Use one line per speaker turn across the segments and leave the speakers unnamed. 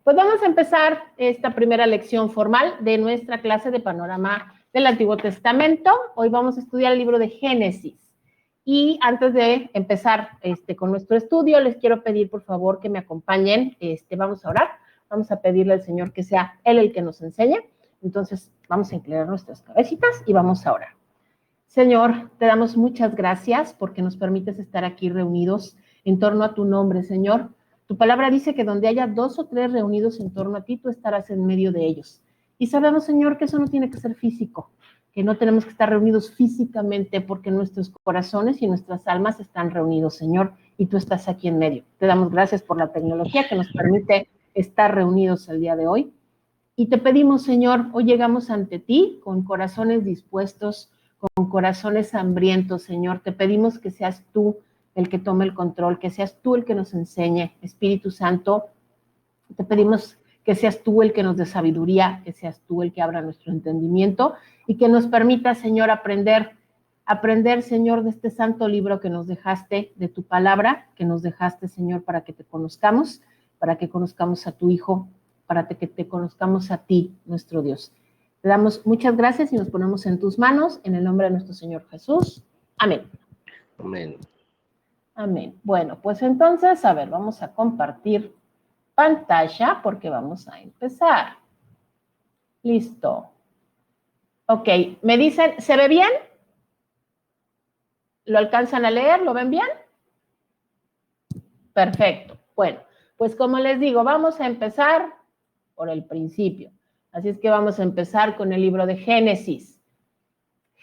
Pues vamos a empezar esta primera lección formal de nuestra clase de panorama del Antiguo Testamento. Hoy vamos a estudiar el libro de Génesis. Y antes de empezar con nuestro estudio, les quiero pedir, por favor, que me acompañen. Vamos a orar. Vamos a pedirle al Señor que sea Él el que nos enseñe. Entonces, vamos a inclinar nuestras cabecitas y vamos a orar. Señor, te damos muchas gracias porque nos permites estar aquí reunidos en torno a tu nombre, Señor. Tu palabra dice que donde haya 2 o 3 reunidos en torno a ti, tú estarás en medio de ellos. Y sabemos, Señor, que eso no tiene que ser físico, que no tenemos que estar reunidos físicamente porque nuestros corazones y nuestras almas están reunidos, Señor, y tú estás aquí en medio. Te damos gracias por la tecnología que nos permite estar reunidos el día de hoy. Y te pedimos, Señor, hoy llegamos ante ti con corazones dispuestos, con corazones hambrientos, Señor. Te pedimos que seas tú el que tome el control, que seas tú el que nos enseñe. Espíritu Santo, te pedimos que seas tú el que nos dé sabiduría, que seas tú el que abra nuestro entendimiento y que nos permita, Señor, aprender, Señor, de este santo libro que nos dejaste, de tu palabra, que nos dejaste, Señor, para que te conozcamos, para que conozcamos a tu Hijo, para que te conozcamos a ti, nuestro Dios. Te damos muchas gracias y nos ponemos en tus manos, en el nombre de nuestro Señor Jesús. Amén.
Amén.
Amén. Bueno, pues entonces, a ver, vamos a compartir pantalla porque vamos a empezar. Listo. Ok, me dicen, ¿se ve bien? ¿Lo alcanzan a leer? ¿Lo ven bien? Perfecto. Bueno, pues como les digo, vamos a empezar por el principio. Así es que vamos a empezar con el libro de Génesis.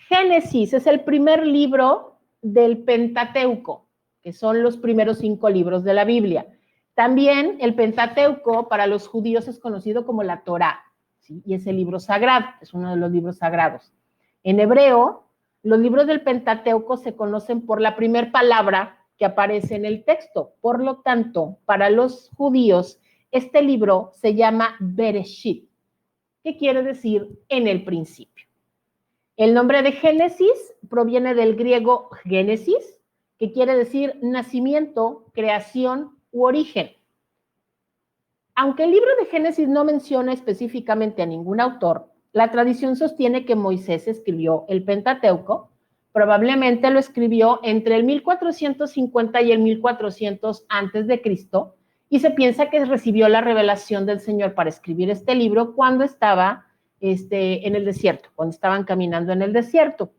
Génesis es el primer libro del Pentateuco, que son los primeros 5 libros de la Biblia. También el Pentateuco para los judíos es conocido como la Torá, ¿sí? Y es el libro sagrado, es uno de los libros sagrados. En hebreo, los libros del Pentateuco se conocen por la primera palabra que aparece en el texto. Por lo tanto, para los judíos, este libro se llama Bereshit, que quiere decir en el principio. El nombre de Génesis proviene del griego génesis, que quiere decir nacimiento, creación u origen. Aunque el libro de Génesis no menciona específicamente a ningún autor, la tradición sostiene que Moisés escribió el Pentateuco. Probablemente lo escribió entre el 1450 y el 1400 antes de Cristo, y se piensa que recibió la revelación del Señor para escribir este libro cuando estaba en el desierto, cuando estaban caminando en el desierto.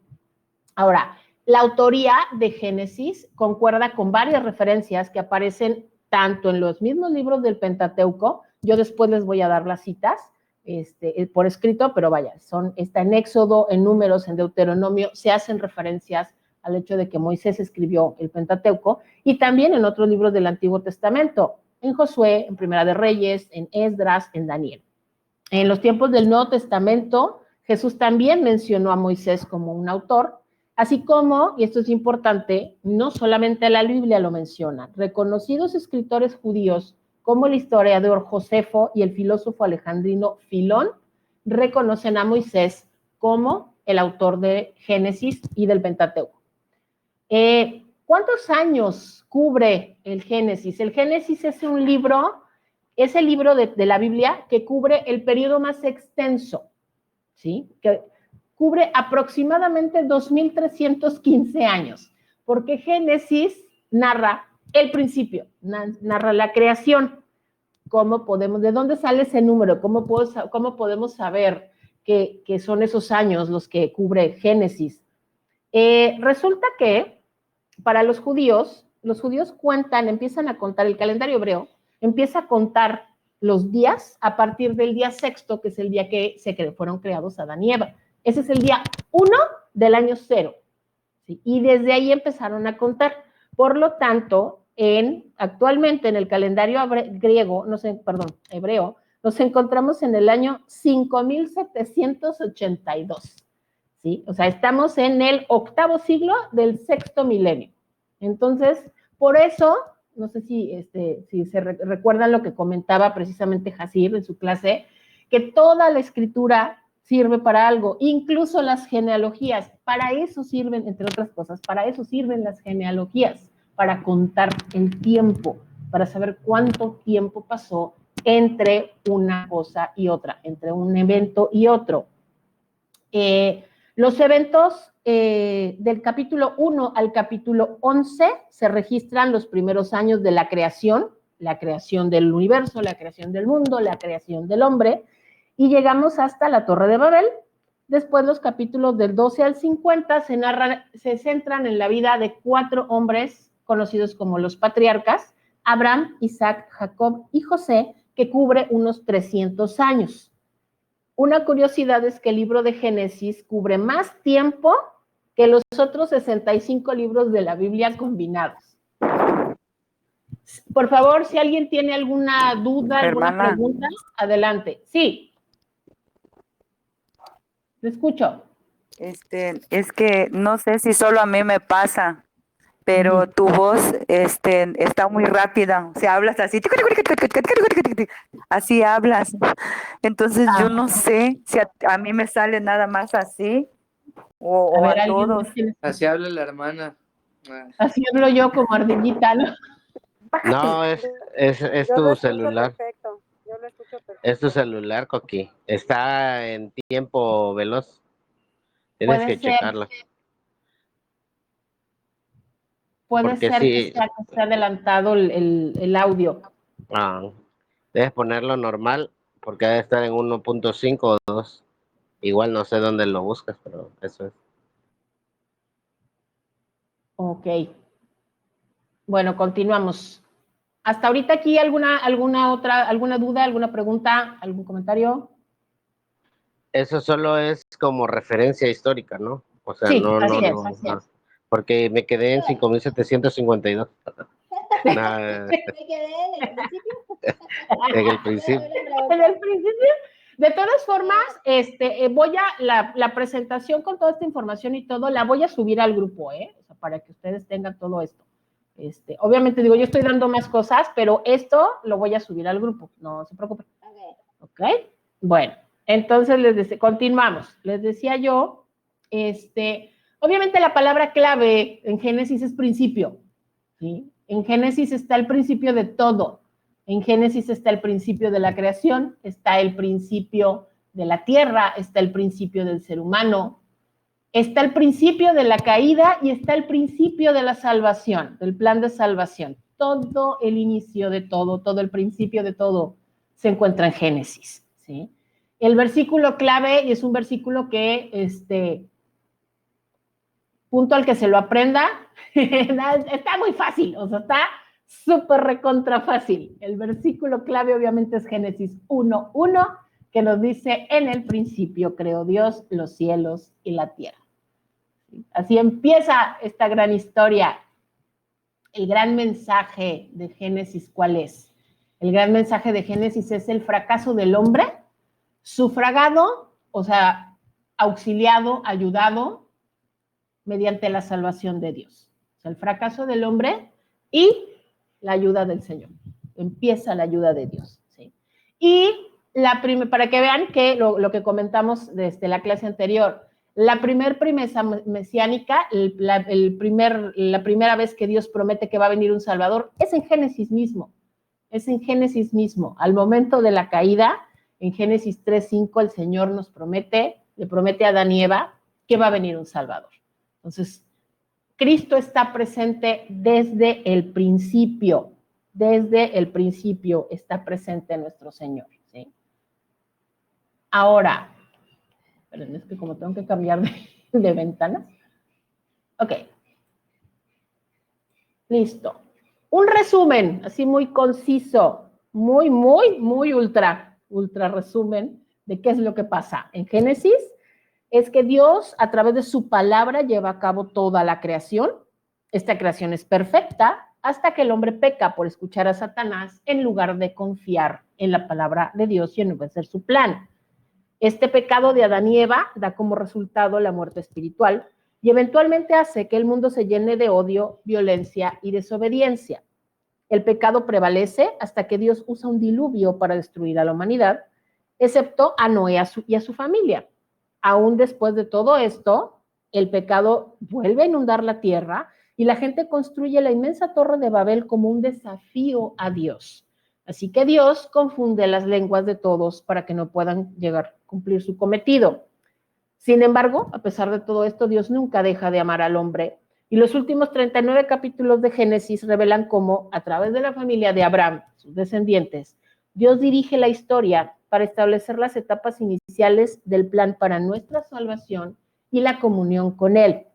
Ahora, la autoría de Génesis concuerda con varias referencias que aparecen tanto en los mismos libros del Pentateuco, yo después les voy a dar las citas por escrito, pero vaya, está en Éxodo, en Números, en Deuteronomio, se hacen referencias al hecho de que Moisés escribió el Pentateuco, y también en otros libros del Antiguo Testamento, en Josué, en Primera de Reyes, en Esdras, en Daniel. En los tiempos del Nuevo Testamento, Jesús también mencionó a Moisés como un autor, así como, y esto es importante, no solamente la Biblia lo menciona, reconocidos escritores judíos como el historiador Josefo y el filósofo alejandrino Filón reconocen a Moisés como el autor de Génesis y del Pentateuco. ¿Cuántos años cubre el Génesis? El Génesis es un libro, es el libro de la Biblia que cubre el periodo más extenso, ¿sí? Que cubre aproximadamente 2315 años, porque Génesis narra el principio, narra la creación. ¿De dónde sale ese número? ¿Cómo podemos saber que son esos años los que cubre Génesis? Resulta que para los judíos empiezan a contar, el calendario hebreo empieza a contar los días a partir del día sexto, que es el día que fueron creados Adán y Eva. Ese es el día 1 del año 0. ¿Sí? Y desde ahí empezaron a contar. Por lo tanto, actualmente en el calendario hebreo, nos encontramos en el año 5782. ¿Sí? O sea, estamos en el 8º siglo del 6º milenio. Entonces, por eso, no sé si se recuerdan lo que comentaba precisamente Jacir en su clase, que toda la escritura sirve para algo, incluso las genealogías. Para eso sirven, entre otras cosas, para eso sirven las genealogías, para contar el tiempo, para saber cuánto tiempo pasó entre una cosa y otra, entre un evento y otro. Los eventos del capítulo 1 al capítulo 11 se registran los primeros años de la creación del universo, la creación del mundo, la creación del hombre, y llegamos hasta la Torre de Babel. Después los capítulos del 12 al 50 se centran en la vida de 4 hombres conocidos como los patriarcas, Abraham, Isaac, Jacob y José, que cubre unos 300 años. Una curiosidad es que el libro de Génesis cubre más tiempo que los otros 65 libros de la Biblia combinados. Por favor, si alguien tiene alguna duda, alguna pregunta, adelante. Sí. Te escucho.
Es que no sé si solo a mí me pasa, pero tu voz está muy rápida. O sea, hablas así, así hablas. Entonces yo no sé si a mí me sale nada más así o a todos.
Así habla la hermana.
Así hablo yo como ardillita, ¿no?
No, es tu celular.
Perfecto. Yo lo escucho perfecto.
Es tu celular, Coqui. Está en tiempo veloz. Tienes que checarlo.
Puede ser que esté adelantado el audio.
Debes ponerlo normal, porque debe estar en 1.5 o 2. Igual no sé dónde lo buscas, pero eso es.
Ok. Bueno, continuamos. Hasta ahorita aquí alguna duda, alguna pregunta, algún comentario.
Eso solo es como referencia histórica, ¿no? O sea,
sí,
no,
así
es. Porque me quedé en 5.752.
¿Me quedé en el principio?
En el principio.
En el principio. De todas formas, la presentación con toda esta información y todo, la voy a subir al grupo, o sea, para que ustedes tengan todo esto. Obviamente, digo, yo estoy dando más cosas, pero esto lo voy a subir al grupo, no se preocupen. ¿Ok? Bueno, entonces continuamos. Les decía yo, obviamente la palabra clave en Génesis es principio, ¿sí? En Génesis está el principio de todo. En Génesis está el principio de la creación, está el principio de la tierra, está el principio del ser humano, está el principio de la caída y está el principio de la salvación, del plan de salvación. Todo el inicio de todo el principio de todo se encuentra en Génesis, ¿sí? El versículo clave, y es un versículo que, punto al que se lo aprenda, está muy fácil, o sea, está súper recontra fácil. El versículo clave obviamente es Génesis 1:1, que nos dice, en el principio creó Dios los cielos y la tierra. Así empieza esta gran historia. El gran mensaje de Génesis, ¿cuál es? El gran mensaje de Génesis es el fracaso del hombre, sufragado, o sea, auxiliado, ayudado, mediante la salvación de Dios. O sea, el fracaso del hombre y la ayuda del Señor. Empieza la ayuda de Dios, ¿sí? Y para que vean que lo que comentamos desde la clase anterior, la promesa mesiánica, la primera vez que Dios promete que va a venir un Salvador, es en Génesis mismo. Es en Génesis mismo. Al momento de la caída, en Génesis 3:5, el Señor le promete a Adán y Eva que va a venir un Salvador. Entonces, Cristo está presente desde el principio. Desde el principio está presente nuestro Señor, ¿sí? Ahora, pero es que como tengo que cambiar de ventanas. Ok. Listo. Un resumen, así muy conciso, muy ultra resumen de qué es lo que pasa. En Génesis es que Dios, a través de su palabra, lleva a cabo toda la creación. Esta creación es perfecta hasta que el hombre peca por escuchar a Satanás en lugar de confiar en la palabra de Dios y en obedecer su plan. Este pecado de Adán y Eva da como resultado la muerte espiritual y eventualmente hace que el mundo se llene de odio, violencia y desobediencia. El pecado prevalece hasta que Dios usa un diluvio para destruir a la humanidad, excepto a Noé y a su familia. Aún después de todo esto, el pecado vuelve a inundar la tierra y la gente construye la inmensa Torre de Babel como un desafío a Dios. Así que Dios confunde las lenguas de todos para que no puedan llegar a cumplir su cometido. Sin embargo, a pesar de todo esto, Dios nunca deja de amar al hombre. Y los últimos 39 capítulos de Génesis revelan cómo, a través de la familia de Abraham, sus descendientes, Dios dirige la historia para establecer las etapas iniciales del plan para nuestra salvación y la comunión con Él.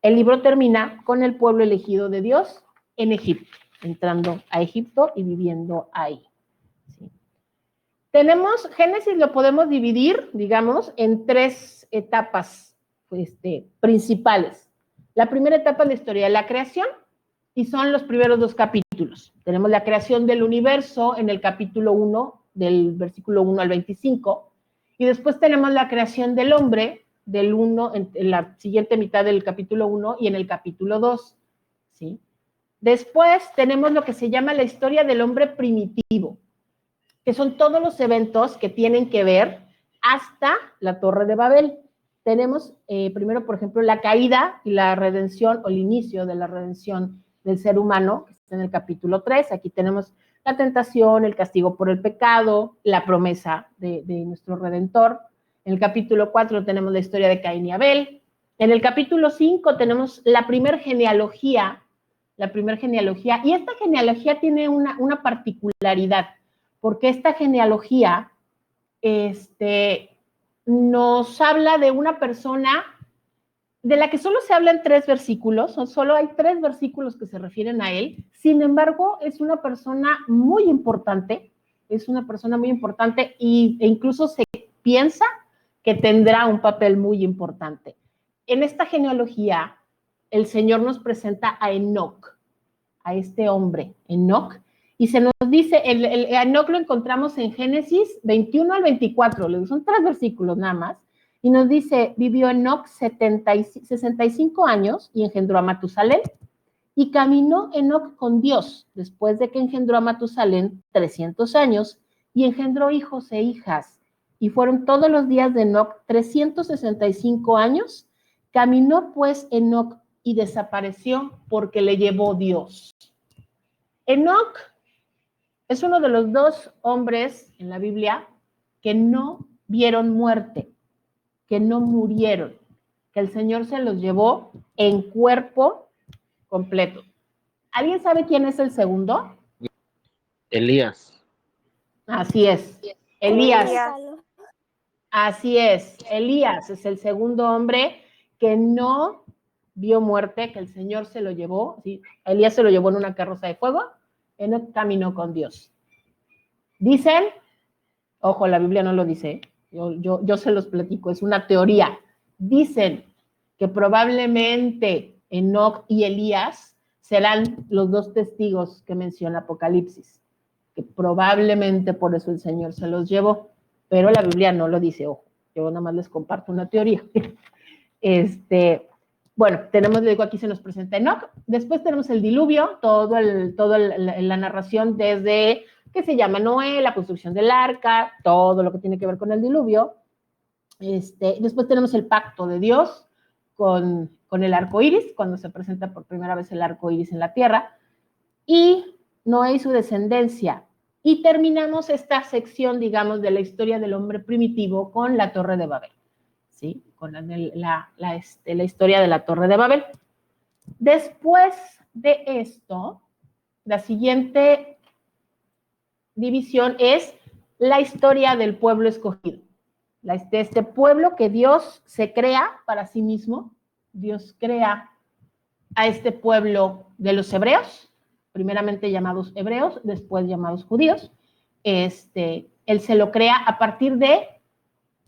El libro termina con el pueblo elegido de Dios en Egipto, entrando a Egipto y viviendo ahí. ¿Sí? Tenemos, Génesis lo podemos dividir, digamos, en 3 etapas principales. La primera etapa es la historia de la creación y son los primeros 2 capítulos. Tenemos la creación del universo en el capítulo 1, del versículo 1 al 25, y después tenemos la creación del hombre del 1, en la siguiente mitad del capítulo 1 y en el capítulo 2, ¿sí? Después tenemos lo que se llama la historia del hombre primitivo, que son todos los eventos que tienen que ver hasta la Torre de Babel. Tenemos primero, por ejemplo, la caída y la redención, o el inicio de la redención del ser humano, que está en el capítulo 3. Aquí tenemos la tentación, el castigo por el pecado, la promesa de nuestro Redentor. En el capítulo 4 tenemos la historia de Caín y Abel. En el capítulo 5 tenemos la primer genealogía, y esta genealogía tiene una particularidad, porque esta genealogía nos habla de una persona de la que solo se habla en 3 versículos, solo hay 3 versículos que se refieren a él. Sin embargo, es una persona muy importante, e incluso se piensa que tendrá un papel muy importante. En esta genealogía, el Señor nos presenta a Enoc, a este hombre, Enoc, y se nos dice, Enoc lo encontramos en Génesis 21 al 24, son 3 versículos nada más, y nos dice, vivió Enoc 65 años y engendró a Matusalén, y caminó Enoc con Dios, después de que engendró a Matusalén 300 años, y engendró hijos e hijas, y fueron todos los días de Enoc 365 años, caminó pues Enoc y desapareció porque le llevó Dios. Enoc es uno de los 2 hombres en la Biblia que no vieron muerte, que no murieron, que el Señor se los llevó en cuerpo completo. ¿Alguien sabe quién es el segundo?
Elías.
Así es, Elías. Así es, Elías es el segundo hombre que no vio muerte, que el Señor se lo llevó, ¿sí? Elías se lo llevó en una carroza de fuego, Enoc caminó con Dios. Dicen, ojo, la Biblia no lo dice, yo se los platico, es una teoría. Dicen que probablemente Enoc y Elías serán los 2 testigos que menciona Apocalipsis, que probablemente por eso el Señor se los llevó, pero la Biblia no lo dice, ojo, yo nada más les comparto una teoría. Bueno, tenemos, le digo, aquí se nos presenta Enoc, después tenemos el diluvio, toda la narración desde que se llama Noé, la construcción del arca, todo lo que tiene que ver con el diluvio. Después tenemos el pacto de Dios con el arco iris, cuando se presenta por primera vez el arco iris en la tierra, y Noé y su descendencia. Y terminamos esta sección, digamos, de la historia del hombre primitivo con la Torre de Babel, ¿sí? Con la historia de la Torre de Babel. Después de esto, la siguiente división es la historia del pueblo escogido. Este pueblo que Dios se crea para sí mismo. Dios crea a este pueblo de los hebreos, primeramente llamados hebreos, después llamados judíos. Él se lo crea a partir de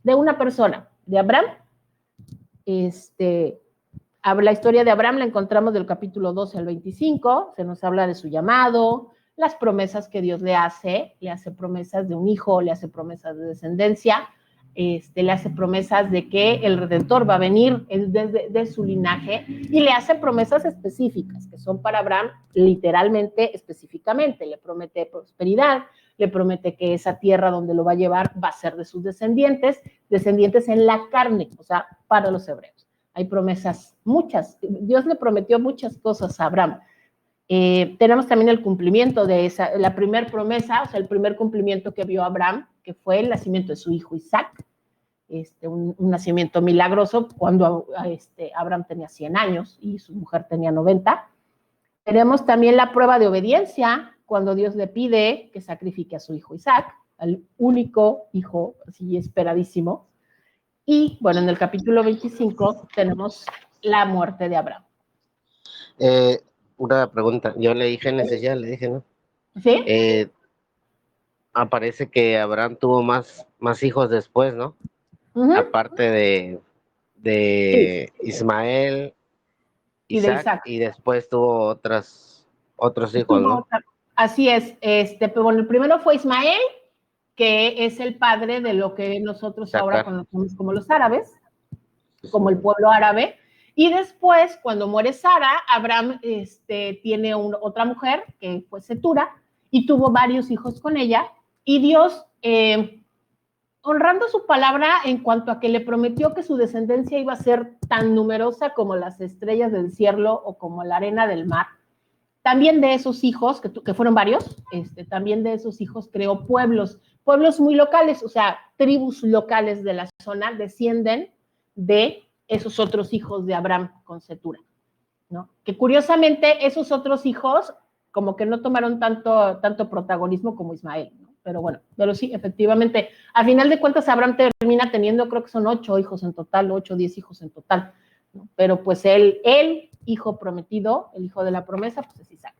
una persona, de Abraham. La historia de Abraham la encontramos del capítulo 12 al 25, se nos habla de su llamado, las promesas que Dios le hace promesas de un hijo, le hace promesas de descendencia, le hace promesas de que el Redentor va a venir de su linaje, y le hace promesas específicas, que son para Abraham literalmente, específicamente. Le promete prosperidad, le promete que esa tierra donde lo va a llevar va a ser de sus descendientes en la carne, o sea, para los hebreos. Hay promesas, muchas. Dios le prometió muchas cosas a Abraham. Tenemos también el cumplimiento de la primera promesa, o sea, el primer cumplimiento que vio Abraham, que fue el nacimiento de su hijo Isaac, un nacimiento milagroso cuando Abraham tenía 100 años y su mujer tenía 90. Tenemos también la prueba de obediencia, cuando Dios le pide que sacrifique a su hijo Isaac, al único hijo, así esperadísimo. Y, bueno, en el capítulo 25 tenemos la muerte de Abraham.
Una pregunta. Yo leí Génesis ya, le dije, ¿no?
¿Sí?
Aparece que Abraham tuvo más hijos después, ¿no?
Uh-huh.
Aparte de Ismael,
Y de
Isaac,
Isaac.
y después tuvo otros hijos, ¿no?
Así es. Pero bueno, el primero fue Ismael, que es el padre de lo que nosotros ahora conocemos como los árabes, como el pueblo árabe. Y después, cuando muere Sara, Abraham tiene otra mujer, que fue Setura, y tuvo varios hijos con ella. Y Dios, honrando su palabra en cuanto a que le prometió que su descendencia iba a ser tan numerosa como las estrellas del cielo o como la arena del mar, también de esos hijos, que fueron varios, también de esos hijos creó pueblos muy locales, o sea, tribus locales de la zona descienden de esos otros hijos de Abraham con Setura, ¿no? Que curiosamente esos otros hijos como que no tomaron tanto protagonismo como Ismael, ¿no? Pero sí, efectivamente, al final de cuentas Abraham termina teniendo, creo que son 8 hijos en total, 8 o 10 hijos en total, ¿no? Pero pues el hijo prometido, el hijo de la promesa, pues es Isaac.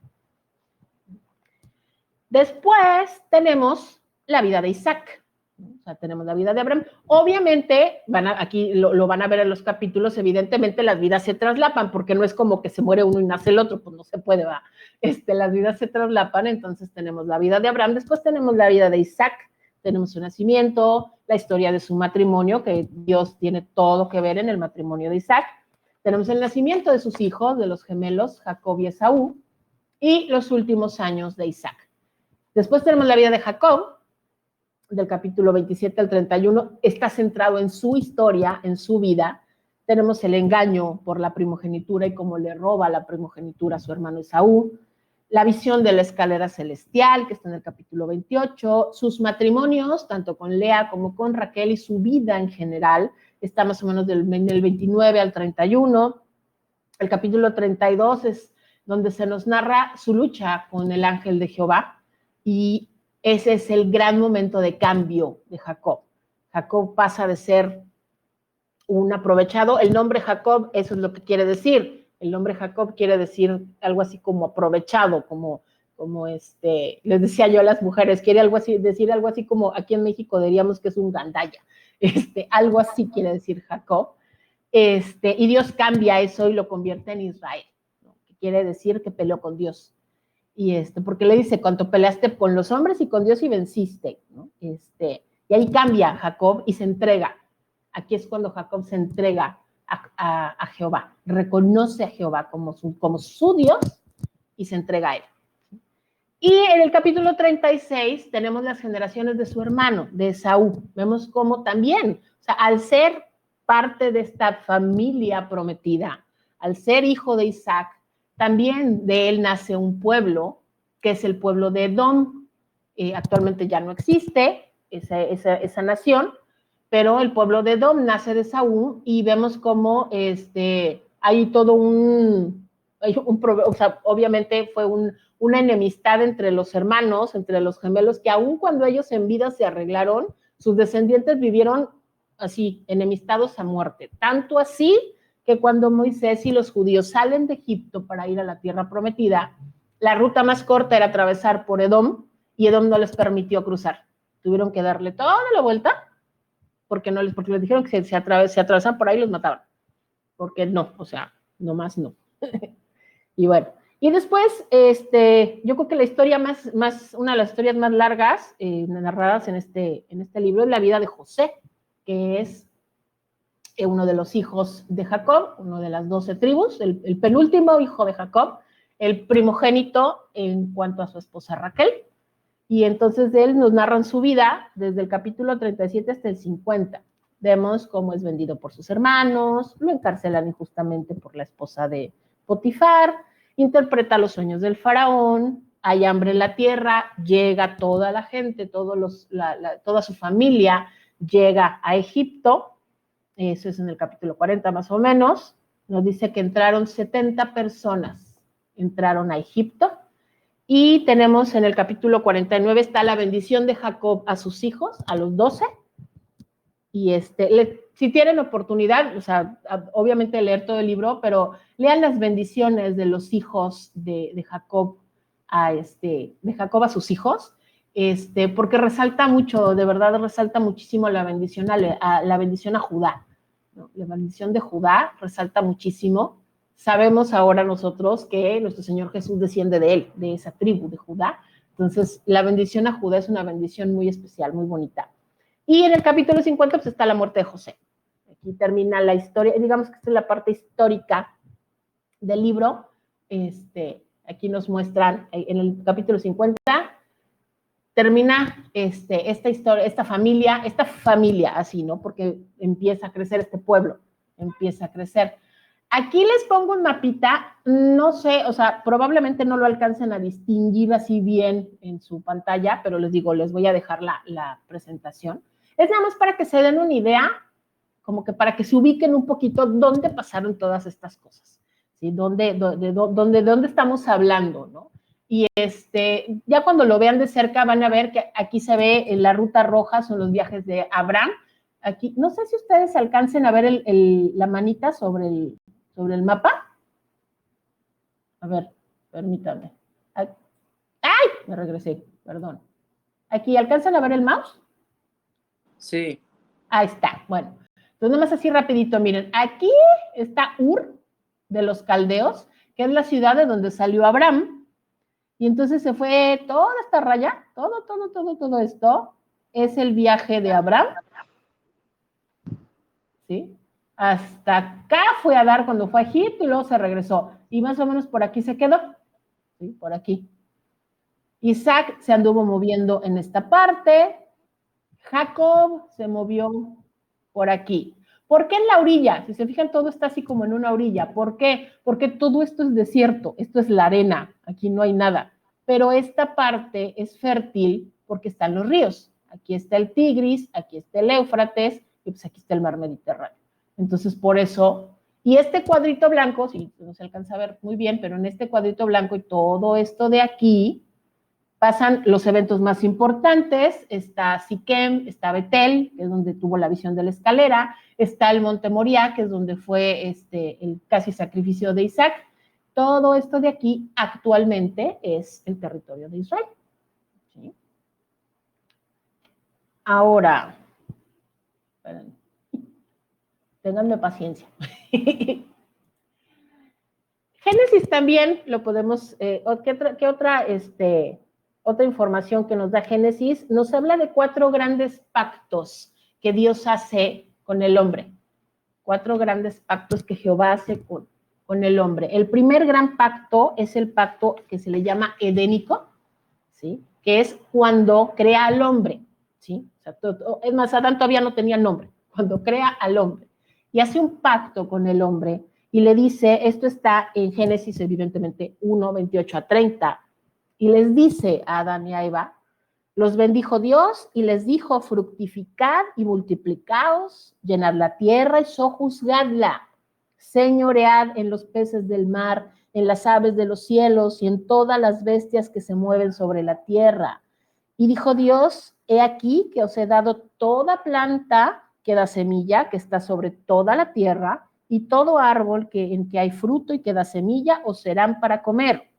Después tenemos la vida de Isaac, ¿no? O sea, tenemos la vida de Abraham. Obviamente, aquí lo van a ver en los capítulos, evidentemente las vidas se traslapan, porque no es como que se muere uno y nace el otro, pues no se puede, ¿va? Las vidas se traslapan, entonces tenemos la vida de Abraham, después tenemos la vida de Isaac, tenemos su nacimiento, la historia de su matrimonio, que Dios tiene todo que ver en el matrimonio de Isaac. Tenemos el nacimiento de sus hijos, de los gemelos, Jacob y Esaú, y los últimos años de Isaac. Después tenemos la vida de Jacob, del capítulo 27 al 31, está centrado en su historia, en su vida. Tenemos el engaño por la primogenitura y cómo le roba la primogenitura a su hermano Esaú, la visión de la escalera celestial, que está en el capítulo 28, sus matrimonios, tanto con Lea como con Raquel, y su vida en general, está más o menos del 29 al 31. El capítulo 32 es donde se nos narra su lucha con el ángel de Jehová, y ese es el gran momento de cambio de Jacob. Jacob pasa de ser un aprovechado. El nombre Jacob, eso es lo que quiere decir. El nombre Jacob quiere decir algo así como aprovechado, como les decía yo a las mujeres, quiere decir algo así como aquí en México diríamos que es un gandalla. Algo así quiere decir Jacob. Y Dios cambia eso y lo convierte en Israel, ¿no? Que quiere decir que peleó con Dios. Y porque le dice, cuando peleaste con los hombres y con Dios y venciste, ¿no? Y ahí cambia Jacob y se entrega. Aquí es cuando Jacob se entrega a Jehová, reconoce a Jehová como su Dios y se entrega a él. Y en el capítulo 36 tenemos las generaciones de su hermano, de Esaú. Vemos cómo también, o sea, al ser parte de esta familia prometida, al ser hijo de Isaac, también de él nace un pueblo, que es el pueblo de Edom. Actualmente ya no existe esa nación, pero el pueblo de Edom nace de Saúl, y vemos cómo hay todo o sea, obviamente fue una enemistad entre los hermanos, entre los gemelos, que aun cuando ellos en vida se arreglaron, sus descendientes vivieron así, enemistados a muerte. Tanto así que cuando Moisés y los judíos salen de Egipto para ir a la tierra prometida, la ruta más corta era atravesar por Edom, y Edom no les permitió cruzar. Tuvieron que darle toda la vuelta, porque les dijeron que si atravesaban por ahí los mataban. Porque no, o sea, nomás no. Y bueno, y después, yo creo que la historia una de las historias más largas narradas en este libro es la vida de José, que es uno de los hijos de Jacob, uno de las 12 tribus, el penúltimo hijo de Jacob, el primogénito en cuanto a su esposa Raquel. Y entonces de él nos narran su vida desde el capítulo 37 hasta el 50. Vemos cómo es vendido por sus hermanos, lo encarcelan injustamente por la esposa de Potifar, interpreta los sueños del faraón, hay hambre en la tierra, llega toda la gente, toda su familia llega a Egipto, eso es en el capítulo 40 más o menos, nos dice que entraron 70 personas, entraron a Egipto, y tenemos en el capítulo 49 está la bendición de Jacob a sus hijos, a los 12, y si tienen oportunidad, o sea, obviamente leer todo el libro, pero lean las bendiciones de los hijos de Jacob de Jacob a sus hijos, porque resalta mucho, de verdad resalta muchísimo la bendición a Judá, ¿no? La bendición de Judá resalta muchísimo. Sabemos ahora nosotros que nuestro Señor Jesús desciende de él, de esa tribu de Judá. Entonces, la bendición a Judá es una bendición muy especial, muy bonita. Y en el capítulo 50 pues, está la muerte de José. Aquí termina la historia, digamos que esta es la parte histórica del libro. Aquí nos muestran, en el capítulo 50, termina esta historia, esta familia, así, ¿no? Porque empieza a crecer este pueblo, empieza a crecer. Aquí les pongo un mapita, no sé, o sea, probablemente no lo alcancen a distinguir así bien en su pantalla, pero les digo, les voy a dejar la presentación. Es nada más para que se den una idea, como que para que se ubiquen un poquito dónde pasaron todas estas cosas, ¿sí? ¿Dónde estamos hablando, ¿no? Y ya cuando lo vean de cerca van a ver que aquí se ve en la ruta roja, son los viajes de Abraham. Aquí, no sé si ustedes alcancen a ver la manita sobre el mapa. A ver, permítanme. ¡Ay! Me regresé, perdón. Aquí, ¿alcanzan a ver el mouse?
Sí.
Ahí está, bueno. Entonces, nada más así rapidito, miren. Aquí está Ur de los caldeos, que es la ciudad de donde salió Abraham. Y entonces se fue toda esta raya, todo esto, es el viaje de Abraham. ¿Sí? Hasta acá fue a dar cuando fue a Egipto y luego se regresó. Y más o menos por aquí se quedó. ¿Sí? Por aquí. Isaac se anduvo moviendo en esta parte. Jacob se movió por aquí. ¿Por qué en la orilla? Si se fijan, todo está así como en una orilla. ¿Por qué? Porque todo esto es desierto. Esto es la arena. Aquí no hay nada. Pero esta parte es fértil porque están los ríos. Aquí está el Tigris, aquí está el Éufrates, y pues aquí está el mar Mediterráneo. Entonces, por eso, y este cuadrito blanco, sí, no se alcanza a ver muy bien, pero en este cuadrito blanco y todo esto de aquí, pasan los eventos más importantes. Está Siquem, está Betel, que es donde tuvo la visión de la escalera, está el Monte Moriah, que es donde fue el casi sacrificio de Isaac. Todo esto de aquí actualmente es el territorio de Israel. ¿Sí? Ahora, ténganme paciencia. Génesis también lo podemos, ¿qué otra información que nos da Génesis? Nos habla de 4 grandes pactos que Dios hace con el hombre. 4 grandes pactos que Jehová hace con el hombre. El primer gran pacto es el pacto que se le llama edénico, ¿sí? Que es cuando crea al hombre, ¿sí? O sea, es más, Adán todavía no tenía nombre, cuando crea al hombre y hace un pacto con el hombre y le dice, esto está en Génesis evidentemente 1, 28 a 30, y les dice a Adán y a Eva, los bendijo Dios y les dijo, fructificad y multiplicaos, llenad la tierra y sojuzgadla, señoread en los peces del mar, en las aves de los cielos y en todas las bestias que se mueven sobre la tierra. Y dijo Dios, he aquí que os he dado toda planta que da semilla, que está sobre toda la tierra, y todo árbol en que hay fruto y que da semilla, os serán para comer.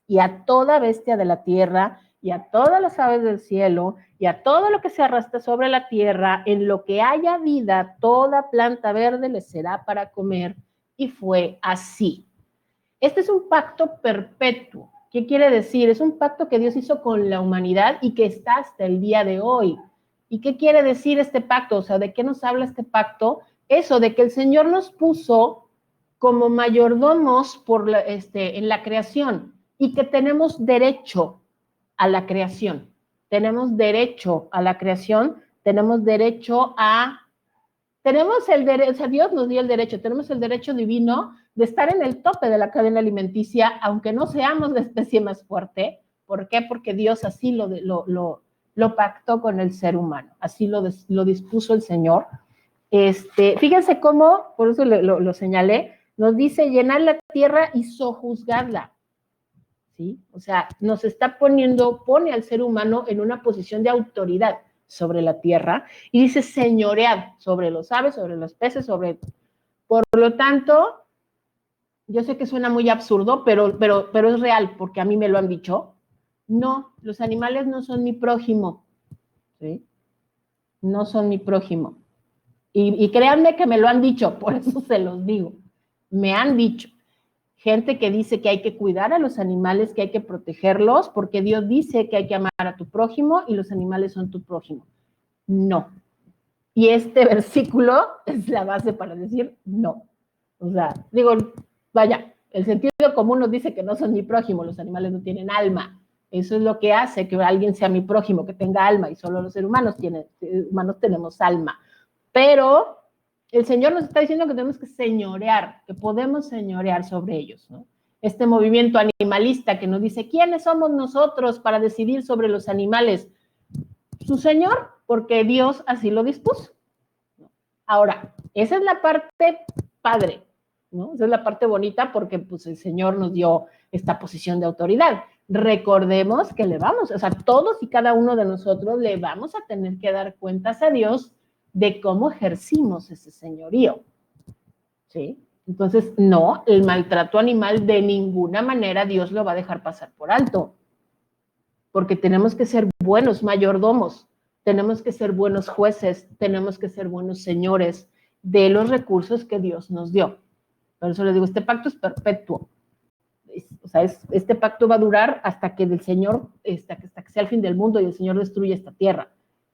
Y a toda bestia de la tierra, y a todas las aves del cielo, y a todo lo que se arrastra sobre la tierra, en lo que haya vida, toda planta verde les será para comer. Y fue así. Este es un pacto perpetuo. ¿Qué quiere decir? Es un pacto que Dios hizo con la humanidad y que está hasta el día de hoy. ¿Y qué quiere decir este pacto? O sea, ¿de qué nos habla este pacto? Eso, de que el Señor nos puso como mayordomos en la creación y que tenemos derecho a la creación. Tenemos derecho a la creación, tenemos derecho a tenemos el derecho, o sea, Dios nos dio el derecho, tenemos el derecho divino de estar en el tope de la cadena alimenticia, aunque no seamos la especie más fuerte. ¿Por qué? Porque Dios así lo pactó con el ser humano, así lo dispuso el Señor. Fíjense cómo, por eso lo señalé, nos dice llenar la tierra y sojuzgarla, ¿sí? O sea, nos está pone al ser humano en una posición de autoridad sobre la tierra y dice señorear sobre los aves, sobre los peces, por lo tanto, yo sé que suena muy absurdo, pero es real, porque a mí me lo han dicho. No, los animales no son mi prójimo, ¿sí? No son mi prójimo. Y créanme que me lo han dicho, por eso se los digo. Me han dicho. Gente que dice que hay que cuidar a los animales, que hay que protegerlos, porque Dios dice que hay que amar a tu prójimo y los animales son tu prójimo. No. Y este versículo es la base para decir no. O sea, digo, vaya, el sentido común nos dice que no son mi prójimo, los animales no tienen alma. Eso es lo que hace que alguien sea mi prójimo, que tenga alma, y solo los seres humanos tenemos alma. Pero el Señor nos está diciendo que tenemos que señorear, que podemos señorear sobre ellos, ¿no? Este movimiento animalista que nos dice, ¿quiénes somos nosotros para decidir sobre los animales? Su Señor, porque Dios así lo dispuso. Ahora, esa es la parte padre, ¿no? Esa es la parte bonita porque pues, el Señor nos dio esta posición de autoridad. Recordemos que o sea, todos y cada uno de nosotros le vamos a tener que dar cuentas a Dios de cómo ejercimos ese señorío, ¿sí? Entonces, no, el maltrato animal de ninguna manera Dios lo va a dejar pasar por alto, porque tenemos que ser buenos mayordomos, tenemos que ser buenos jueces, tenemos que ser buenos señores de los recursos que Dios nos dio. Por eso les digo, este pacto es perpetuo. O sea, este pacto va a durar hasta que el Señor, hasta que sea el fin del mundo y el Señor destruya esta tierra.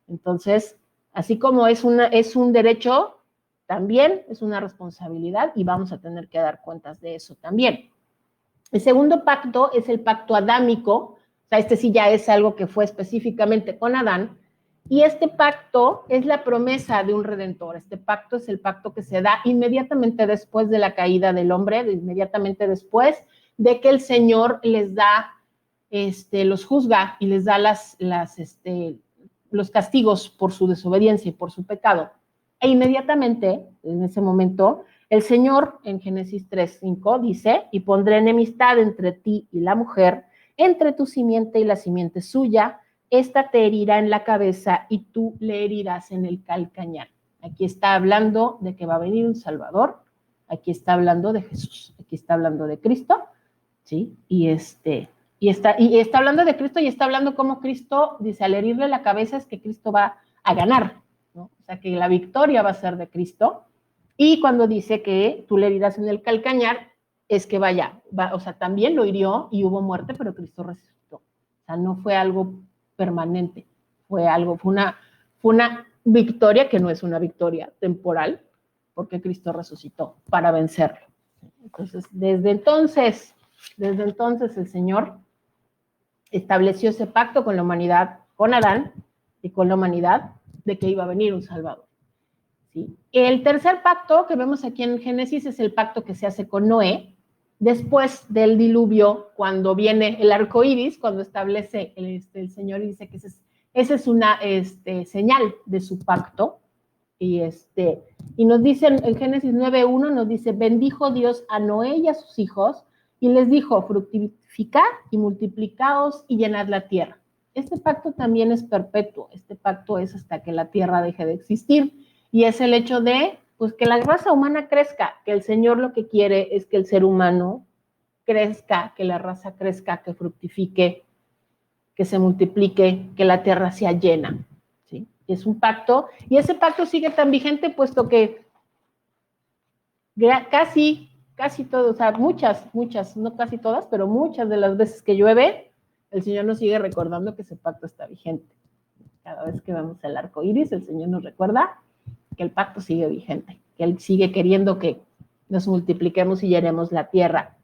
Entonces, así como es un derecho, también es una responsabilidad y vamos a tener que dar cuentas de eso también. El segundo pacto es el pacto adámico, o sea, este sí ya es algo que fue específicamente con Adán, y este pacto es la promesa de un redentor. Este pacto es el pacto que se da inmediatamente después de la caída del hombre, inmediatamente después de que el Señor les da, los juzga y les da los castigos por su desobediencia y por su pecado. E inmediatamente, en ese momento, el Señor en Génesis 3:5 dice, y pondré enemistad entre ti y la mujer, entre tu simiente y la simiente suya, esta te herirá en la cabeza y tú le herirás en el calcañar. Aquí está hablando de que va a venir un Salvador, aquí está hablando de Jesús, aquí está hablando de Cristo, ¿sí? Y está hablando de Cristo y está hablando como Cristo, dice, al herirle la cabeza es que Cristo va a ganar, ¿no? O sea, que la victoria va a ser de Cristo. Y cuando dice que tú le herirás en el calcañar, es que o sea, también lo hirió y hubo muerte, pero Cristo resucitó. O sea, no fue algo permanente, fue una victoria que no es una victoria temporal, porque Cristo resucitó para vencerlo. Entonces, desde entonces el Señor estableció ese pacto con la humanidad, con Adán y con la humanidad, de que iba a venir un Salvador, ¿sí? El tercer pacto que vemos aquí en Génesis es el pacto que se hace con Noé, después del diluvio, cuando viene el arco iris, cuando establece el Señor y dice que esa es una señal de su pacto. Y nos dicen en Génesis 9:1, nos dice, bendijo Dios a Noé y a sus hijos, y les dijo, fructificad y multiplicaos y llenad la tierra. Este pacto también es perpetuo, este pacto es hasta que la tierra deje de existir, y es el hecho de, pues, que la raza humana crezca, que el Señor lo que quiere es que el ser humano crezca, que la raza crezca, que fructifique, que se multiplique, que la tierra sea llena. Es un pacto, y ese pacto sigue tan vigente, puesto que casi todos, o sea, muchas, no casi todas, pero muchas de las veces que llueve, el Señor nos sigue recordando que ese pacto está vigente. Cada vez que vemos el arco iris, el Señor nos recuerda que el pacto sigue vigente, que Él sigue queriendo que nos multipliquemos y llenemos la tierra.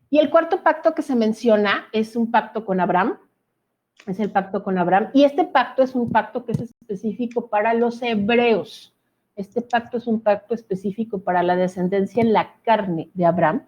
Y el cuarto pacto que se menciona es un pacto con Abraham, es el pacto con Abraham, y este pacto es un pacto que es específico para los hebreos. este pacto es un pacto específico para la descendencia en la carne de Abraham,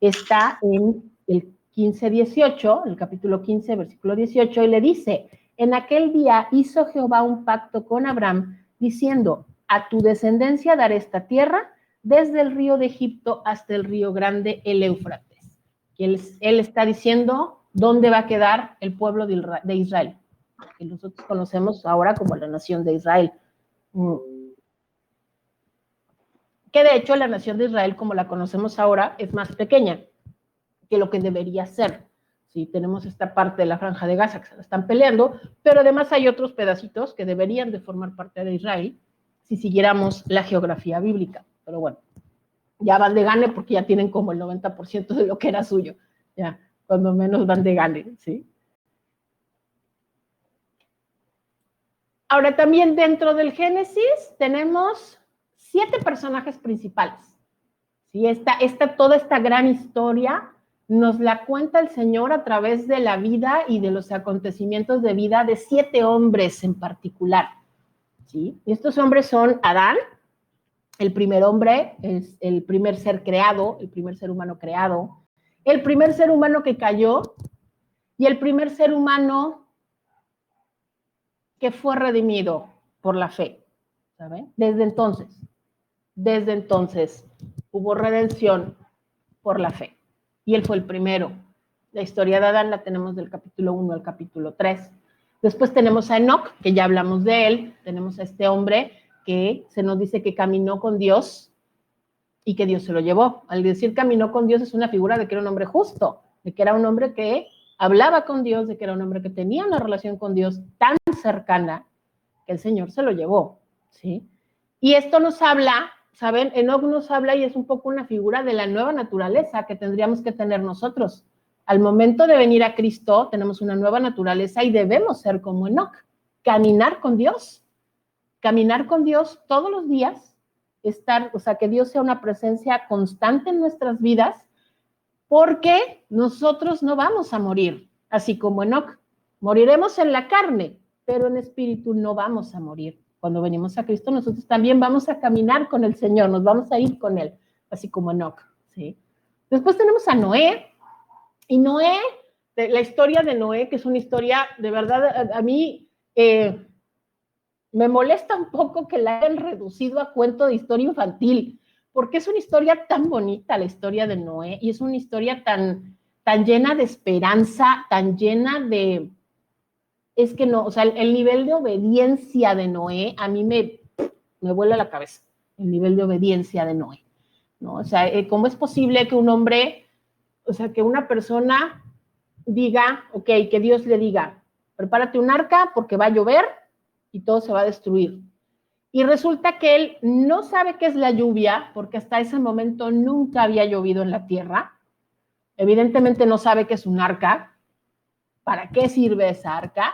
está en el 15:18, el capítulo 15, versículo 18, y le dice, en aquel día hizo Jehová un pacto con Abraham, diciendo, a tu descendencia daré esta tierra, desde el río de Egipto hasta el río grande, el Éufrates. Y él está diciendo dónde va a quedar el pueblo de Israel, que nosotros conocemos ahora como la nación de Israel. Que de hecho la nación de Israel, como la conocemos ahora, es más pequeña que lo que debería ser. Sí, tenemos esta parte de la Franja de Gaza que se la están peleando, pero además hay otros pedacitos que deberían de formar parte de Israel si siguiéramos la geografía bíblica. Pero bueno, ya van de gane porque ya tienen como el 90% de lo que era suyo. Ya, cuando menos van de gane, ¿sí? Ahora también dentro del Génesis tenemos 7 personajes principales. ¿Sí? Toda esta gran historia nos la cuenta el Señor a través de la vida y de los acontecimientos de vida de 7 hombres en particular. ¿Sí? Y estos hombres son Adán, el primer hombre, es el primer ser creado, el primer ser humano creado, el primer ser humano que cayó y el primer ser humano que fue redimido por la fe. ¿Saben? Desde entonces hubo redención por la fe. Y él fue el primero. La historia de Adán la tenemos del capítulo 1 al capítulo 3. Después tenemos a Enoc, que ya hablamos de él. Tenemos a este hombre que se nos dice que caminó con Dios y que Dios se lo llevó. Al decir caminó con Dios es una figura de que era un hombre justo, de que era un hombre que hablaba con Dios, de que era un hombre que tenía una relación con Dios tan cercana que el Señor se lo llevó, ¿sí? Y esto nos habla, ¿saben? Enoc nos habla y es un poco una figura de la nueva naturaleza que tendríamos que tener nosotros. Al momento de venir a Cristo, tenemos una nueva naturaleza y debemos ser como Enoc, caminar con Dios todos los días, que Dios sea una presencia constante en nuestras vidas, porque nosotros no vamos a morir, así como Enoc. Moriremos en la carne, pero en espíritu no vamos a morir. Cuando venimos a Cristo, nosotros también vamos a caminar con el Señor, nos vamos a ir con Él, así como Enoc, ¿sí? Después tenemos a Noé, y Noé, la historia de Noé, que es una historia, de verdad, a mí me molesta un poco que la hayan reducido a cuento de historia infantil, porque es una historia tan bonita, la historia de Noé, y es una historia tan llena de esperanza, tan llena de... Es que no, o sea, el nivel de obediencia de Noé a mí me vuela la cabeza, el nivel de obediencia de Noé, ¿no? O sea, ¿cómo es posible que un hombre, o sea, que una persona diga, ok, que Dios le diga, prepárate un arca porque va a llover y todo se va a destruir? Y resulta que él no sabe qué es la lluvia, porque hasta ese momento nunca había llovido en la tierra. Evidentemente no sabe qué es un arca, para qué sirve esa arca,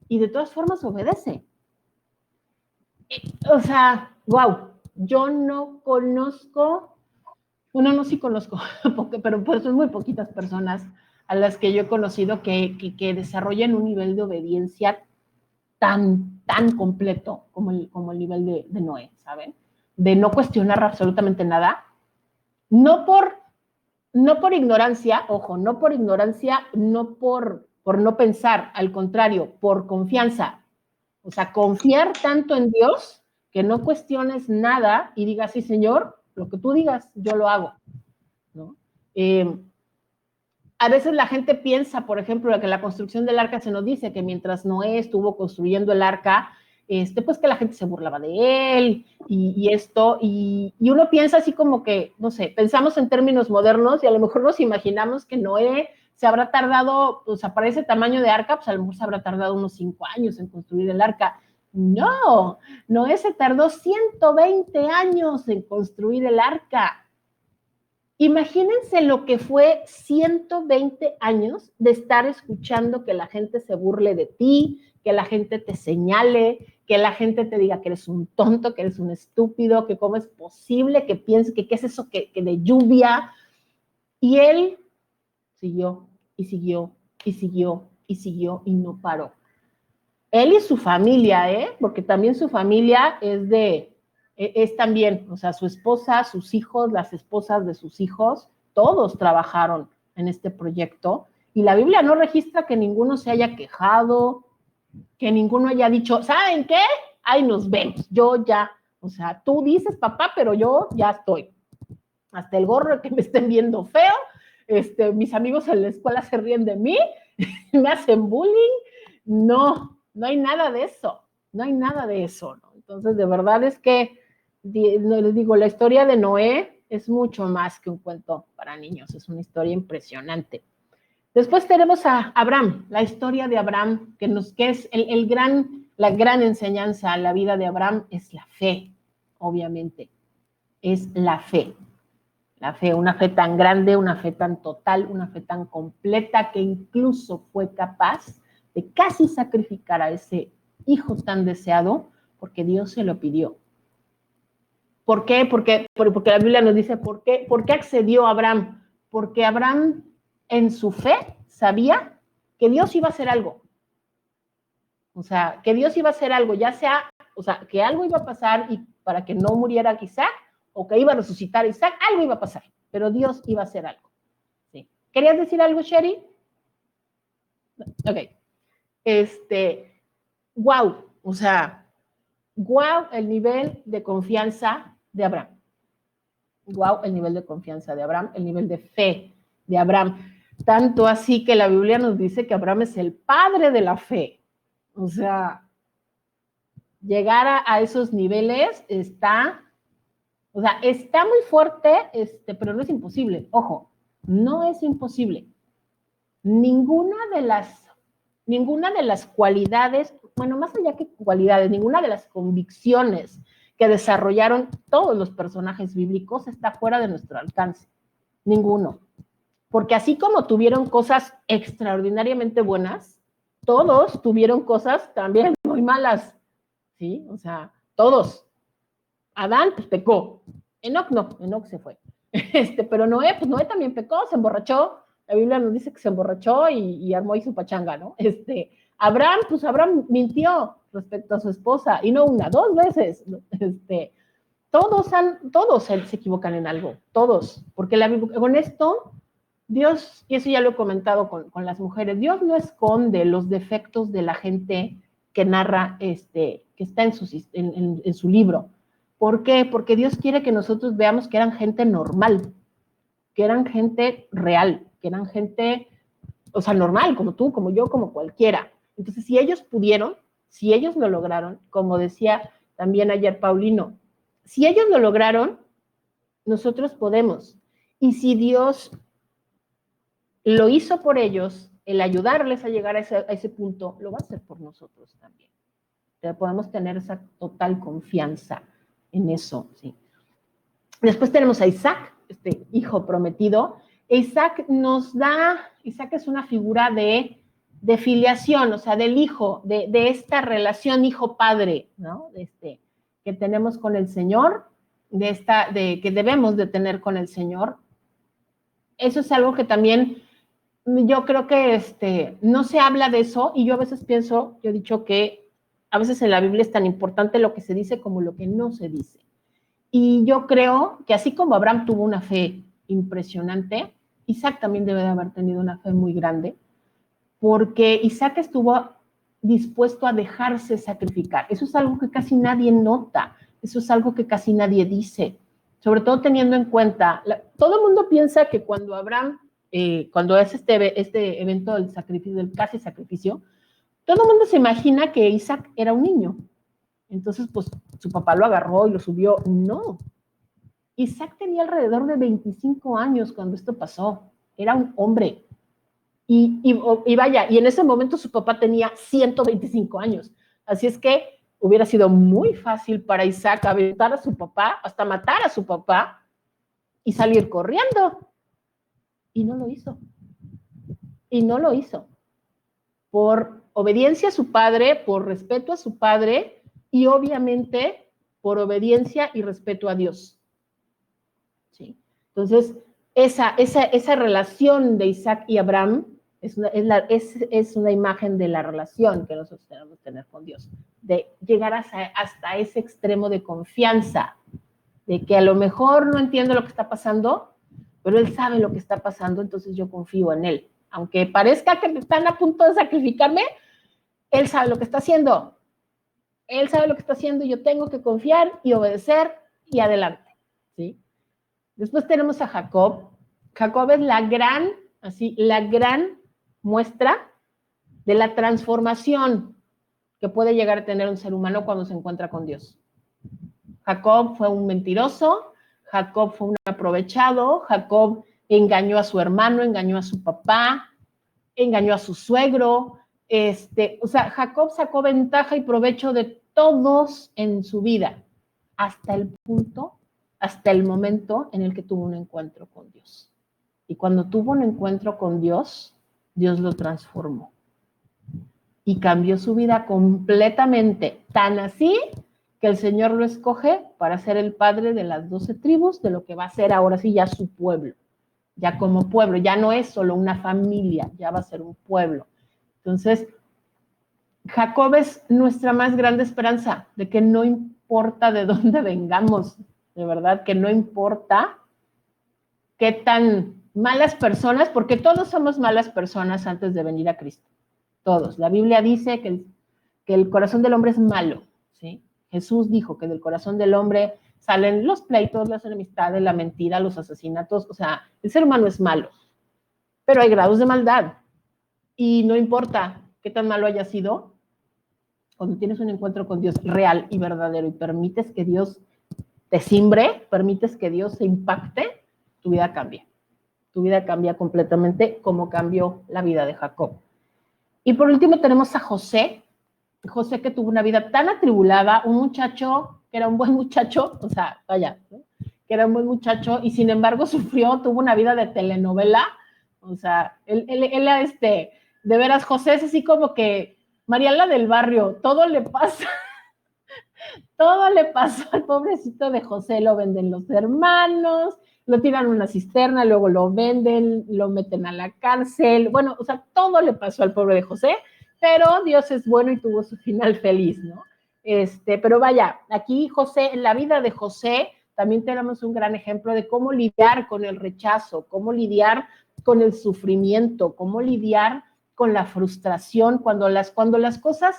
y de todas formas obedece. O sea, wow, yo no conozco, bueno, no sí conozco, pero pues son muy poquitas personas a las que yo he conocido que desarrollan un nivel de obediencia tan completo como el nivel de Noé, ¿saben? De no cuestionar absolutamente nada, no por ignorancia, ojo, no por ignorancia, no por no pensar, al contrario, por confianza. O sea, confiar tanto en Dios que no cuestiones nada y digas, sí, Señor, lo que tú digas, yo lo hago, ¿no? A veces la gente piensa, por ejemplo, que la construcción del arca se nos dice que mientras Noé estuvo construyendo el arca, pues que la gente se burlaba de él y esto, y uno piensa así como que, no sé, pensamos en términos modernos y a lo mejor nos imaginamos que Noé se habrá tardado, o sea, para ese tamaño de arca, pues a lo mejor se habrá tardado unos 5 años en construir el arca. No, Noé se tardó 120 años en construir el arca. Imagínense lo que fue 120 años de estar escuchando que la gente se burle de ti, que la gente te señale, que la gente te diga que eres un tonto, que eres un estúpido, que cómo es posible que pienses que qué es eso que de lluvia. Y él siguió y siguió y siguió y siguió y no paró. Él y su familia, porque también su familia es de es también, o sea, su esposa, sus hijos, las esposas de sus hijos, todos trabajaron en este proyecto, y la Biblia no registra que ninguno se haya quejado, que ninguno haya dicho, ¿saben qué? Ahí nos vemos, yo ya, o sea, tú dices papá, pero yo ya estoy. Hasta el gorro que me estén viendo feo, mis amigos en la escuela se ríen de mí, me hacen bullying. No, no hay nada de eso, no hay nada de eso, ¿no? Entonces, de verdad es que, les digo, la historia de Noé es mucho más que un cuento para niños, es una historia impresionante. Después tenemos a Abraham, la historia de Abraham, que es la gran enseñanza a la vida de Abraham es la fe, obviamente, es la fe. La fe, una fe tan grande, una fe tan total, una fe tan completa que incluso fue capaz de casi sacrificar a ese hijo tan deseado porque Dios se lo pidió. ¿Por qué? Porque la Biblia nos dice ¿por qué accedió Abraham? Porque Abraham en su fe sabía que Dios iba a hacer algo. O sea, que Dios iba a hacer algo, ya sea, o sea, que algo iba a pasar y para que no muriera Isaac, o que iba a resucitar a Isaac, algo iba a pasar, pero Dios iba a hacer algo. ¿Sí? ¿Querías decir algo, Sherry? Ok. Wow, o sea, wow el nivel de confianza de Abraham. Wow el nivel de confianza de Abraham, el nivel de fe de Abraham. Tanto así que la Biblia nos dice que Abraham es el padre de la fe. O sea, llegar a esos niveles está muy fuerte, pero no es imposible. Ojo, no es imposible. Ninguna de las cualidades, bueno, más allá que cualidades, ninguna de las convicciones que desarrollaron todos los personajes bíblicos está fuera de nuestro alcance. Ninguno. Porque así como tuvieron cosas extraordinariamente buenas, todos tuvieron cosas también muy malas. ¿Sí? O sea, todos. Adán, pues pecó. Enoc no, Enoc se fue. Pero Noé, pues Noé también pecó, se emborrachó. La Biblia nos dice que se emborrachó y armó ahí su pachanga, ¿no? Abraham, pues Abraham mintió respecto a su esposa, y no una, dos veces. Todos se equivocan en algo, todos. Porque con esto, Dios, y eso ya lo he comentado con las mujeres, Dios no esconde los defectos de la gente que narra, que está en su libro. ¿Por qué? Porque Dios quiere que nosotros veamos que eran gente normal, que eran gente real, que eran gente, o sea, normal, como tú, como yo, como cualquiera. Entonces, si ellos pudieron, si ellos lo lograron, como decía también ayer Paulino, si ellos lo lograron, nosotros podemos. Y si Dios lo hizo por ellos, el ayudarles a llegar a ese punto, lo va a hacer por nosotros también. Entonces, podemos tener esa total confianza en eso, ¿sí? Después tenemos a Isaac, hijo prometido. Isaac es una figura de filiación, o sea, del hijo, de esta relación hijo-padre, ¿no? Que tenemos con el Señor, que debemos de tener con el Señor. Eso es algo que también yo creo que no se habla de eso, y yo a veces pienso, yo he dicho que a veces en la Biblia es tan importante lo que se dice como lo que no se dice. Y yo creo que así como Abraham tuvo una fe impresionante, Isaac también debe de haber tenido una fe muy grande, porque Isaac estuvo dispuesto a dejarse sacrificar. Eso es algo que casi nadie nota, eso es algo que casi nadie dice, sobre todo teniendo en cuenta, todo el mundo piensa que cuando Abraham, cuando es este evento del sacrificio, del casi sacrificio, todo el mundo se imagina que Isaac era un niño. Entonces, pues, su papá lo agarró y lo subió. No. Isaac tenía alrededor de 25 años cuando esto pasó. Era un hombre. Y vaya, y en ese momento su papá tenía 125 años. Así es que hubiera sido muy fácil para Isaac aventar a su papá, hasta matar a su papá y salir corriendo. Y no lo hizo. Y no lo hizo. Por obediencia a su padre, por respeto a su padre y obviamente por obediencia y respeto a Dios. ¿Sí? Entonces, esa relación de Isaac y Abraham Es una imagen de la relación que nosotros tenemos que tener con Dios, de llegar hasta ese extremo de confianza, de que a lo mejor no entiendo lo que está pasando, pero Él sabe lo que está pasando, entonces yo confío en Él. Aunque parezca que están a punto de sacrificarme, Él sabe lo que está haciendo. Él sabe lo que está haciendo y yo tengo que confiar y obedecer y adelante, ¿sí? Después tenemos a Jacob. Jacob es la gran muestra de la transformación que puede llegar a tener un ser humano cuando se encuentra con Dios. Jacob fue un mentiroso, Jacob fue un aprovechado, Jacob engañó a su hermano, engañó a su papá, engañó a su suegro. Jacob sacó ventaja y provecho de todos en su vida, hasta el momento en el que tuvo un encuentro con Dios. Y cuando tuvo un encuentro con Dios, Dios lo transformó y cambió su vida completamente, tan así que el Señor lo escoge para ser el padre de las 12 tribus, de lo que va a ser ahora sí ya su pueblo, ya como pueblo, ya no es solo una familia, ya va a ser un pueblo. Entonces, Jacob es nuestra más grande esperanza, de que no importa de dónde vengamos, de verdad, que no importa qué tan malas personas, porque todos somos malas personas antes de venir a Cristo, todos. La Biblia dice que el corazón del hombre es malo, ¿sí? Jesús dijo que del corazón del hombre salen los pleitos, las enemistades, la mentira, los asesinatos, o sea, el ser humano es malo, pero hay grados de maldad, y no importa qué tan malo haya sido, cuando tienes un encuentro con Dios real y verdadero y permites que Dios te simbre, permites que Dios se impacte, tu vida cambia. Tu vida cambia completamente como cambió la vida de Jacob. Y por último tenemos a José. José, que tuvo una vida tan atribulada, un muchacho que era un buen muchacho, o sea, vaya, ¿no? Que era un buen muchacho y sin embargo tuvo una vida de telenovela, o sea, él de veras, José es así como que Mariela del barrio, todo le pasa al pobrecito de José, lo venden los hermanos, lo tiran a una cisterna, luego lo venden, lo meten a la cárcel, bueno, o sea, todo le pasó al pobre de José, pero Dios es bueno y tuvo su final feliz, ¿no? Pero vaya, aquí José, en la vida de José, también tenemos un gran ejemplo de cómo lidiar con el rechazo, cómo lidiar con el sufrimiento, cómo lidiar con la frustración, cuando las cosas